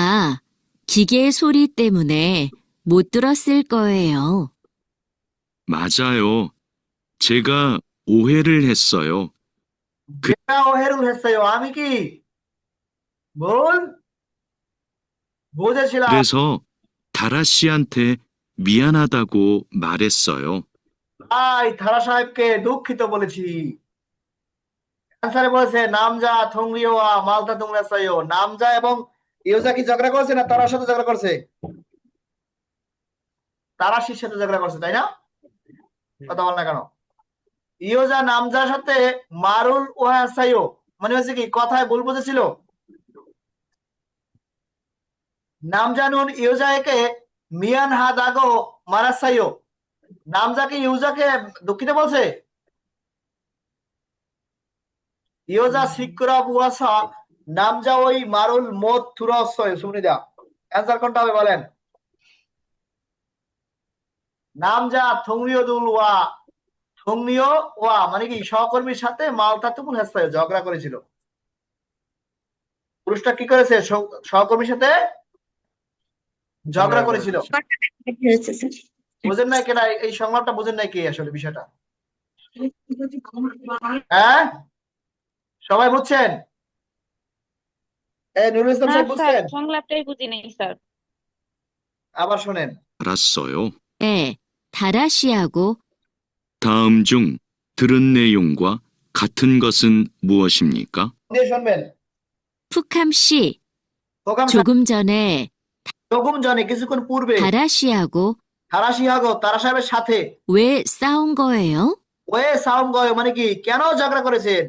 기계 소리 때문에 못 들었을 거예요. 맞아요. 제가 오해를 했어요. 제가 오해를 했어요. আমি কি ভুল বুঝেছিলাম। 그래서 다라 씨한테 미안하다고 말했어요. তাই ধারা সাহেবকে দুঃখিত বলেছি। অ্যান্সারে বলেছে নামজা থংরিওয়া মালতা তুংরা সাইও। নামজা এবং ইউজা কি ঝগড়া করেছে না তারার সাথে ঝগড়া করছে? তারাশির সাথে ঝগড়া করছে, তাই না? কথা বল না কেন? ইউজা নামজার সাথে মারুল ওয়া সাইও মানে হচ্ছে কি কথায় ভুল বুঝেছিল। নামজানুন ইউজাকে মিয়ান হাদাগো মারাসাইও। নামজাকে ইউজাকে দুঃখিত বলছে। ইউজা সিকরা বুয়াসা নামজা ওই মারুল মত থুরাসয়। সুনিদা অ্যানসার কোনটা হবে বলেন? নামজা থংরিওদুল ওয়া থংরিও ওয়া মানে কি সহকর্মীর সাথে মালতা তুমুল হাসায় ঝগড়া করেছিল। পুরুষটা কি করেছে? সহকর্মীর সাথে ঝগড়া করেছিল। হয়েছে স্যার। বুঝেন নাই কেনা? এই সংলাপটা বুঝেন নাই কি আসলে বিষয়টা? হ্যাঁ সবাই বুঝছেন? নুরুল ইসলাম না সাহেব স্যার, বুঝছেন? সংলাপটাই বুঝি নাই স্যার। আবার শোনেন। 알았어요. 네, 다라 씨하고 다음 중 들은 내용과 같은 것은 무엇입니까? দিয়ে শুনবেন। 푸캄 씨 প্রকাম 조금 전에 조금 전에 কিছুক্ষণ পূর্বে 다라 씨하고 হারাশিহাগো তারা সাহেবের সাথে 왜 싸운 거예요? ওয়ে সাউম গয় মানে কি কেন ঝগড়া করেছেন?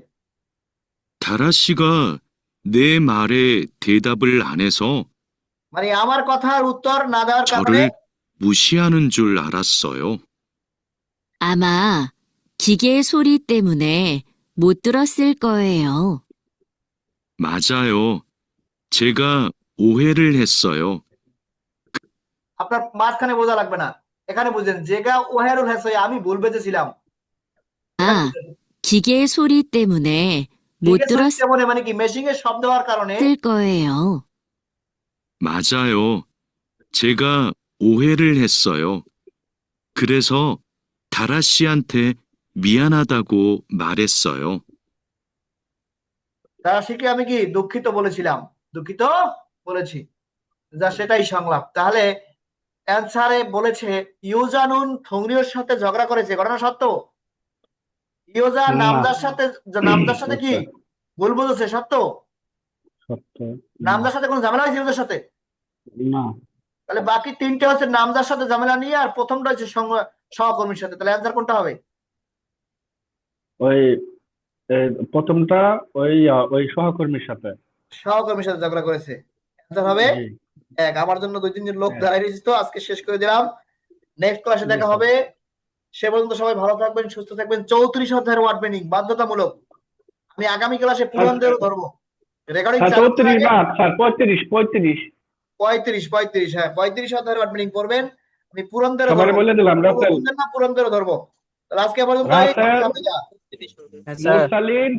다라 씨가 내 말에 대답을 안 해서 মানে আমার কথার উত্তর না দেওয়ার কারণে 저를 무시하는 줄 알았어요. 아마 기계 소리 때문에 못 들었을 거예요. 맞아요. 제가 오해를 했어요. আপনার মাঝখানে বোঝা লাগবে না, এখানে বুঝেন। যেগা ওহেরুল হেসয় আমি ভুল বেঁচেছিলাম। 아, 기계 소리 때문에 못 들었을 মানে কি মেশিং এর শব্দ হওয়ার কারণে 거예요. 맞아요. 제가 오해를 했어요. 그래서 다라 씨한테 미안하다고 말했어요. তারা শিখে আমি কি দুঃখিত বলেছিলাম, দুঃখিত বলেছি। যা সেটাই সংলাপ। তাহলে অ্যান্সারে বলেছে ইউজানুন থংরিওর সাথে ঝগড়া করেছে, ঘটনা সত্য? ইউজা না। নামজার সাথে কি ভুল বুঝেছে, সত্য? সত্য নামজার সাথে কোনো ঝামেলা হয়েছে ইউজার সাথে? না। তাহলে বাকি তিনটে হচ্ছে নামজার সাথে ঝামেলা নিয়ে, আর প্রথমটা হচ্ছে সহকর্মীর সাথে। তাহলে অ্যান্সার কোনটা হবে? ওই প্রথমটা ওই সহকর্মীর সাথে। সহকর্মীর সাথে ঝগড়া করেছে। অ্যান্সার হবে জি। এক। আমার জন্য 2-3 জন লোক হ্যাঁ। দাঁড়িয়ে রয়েছে, তো আজকে শেষ করে দিলাম। নেক্সট ক্লাসে দেখা হবে। সে পর্যন্ত সবাই ভালো থাকবেন, সুস্থ থাকবেন। 34 অধ্যায়ের ওয়ার্ড মিনিং বাধ্যতামূলক। আমি আগামী ক্লাসে পুরানদেরও ধরবো। রেকর্ডিং 34 না স্যার, 35 35 হ্যাঁ 35 অধ্যায়ের ওয়ার্ড মিনিং পড়বেন। আমি পুরানদেরও সবাই ধরবো, বলে দিলাম। রাসেল, পুরানদেরও ধরবো। তাহলে আজকে পর্যন্ত রাসেল, হ্যাঁ স্যার। মুরসালিন,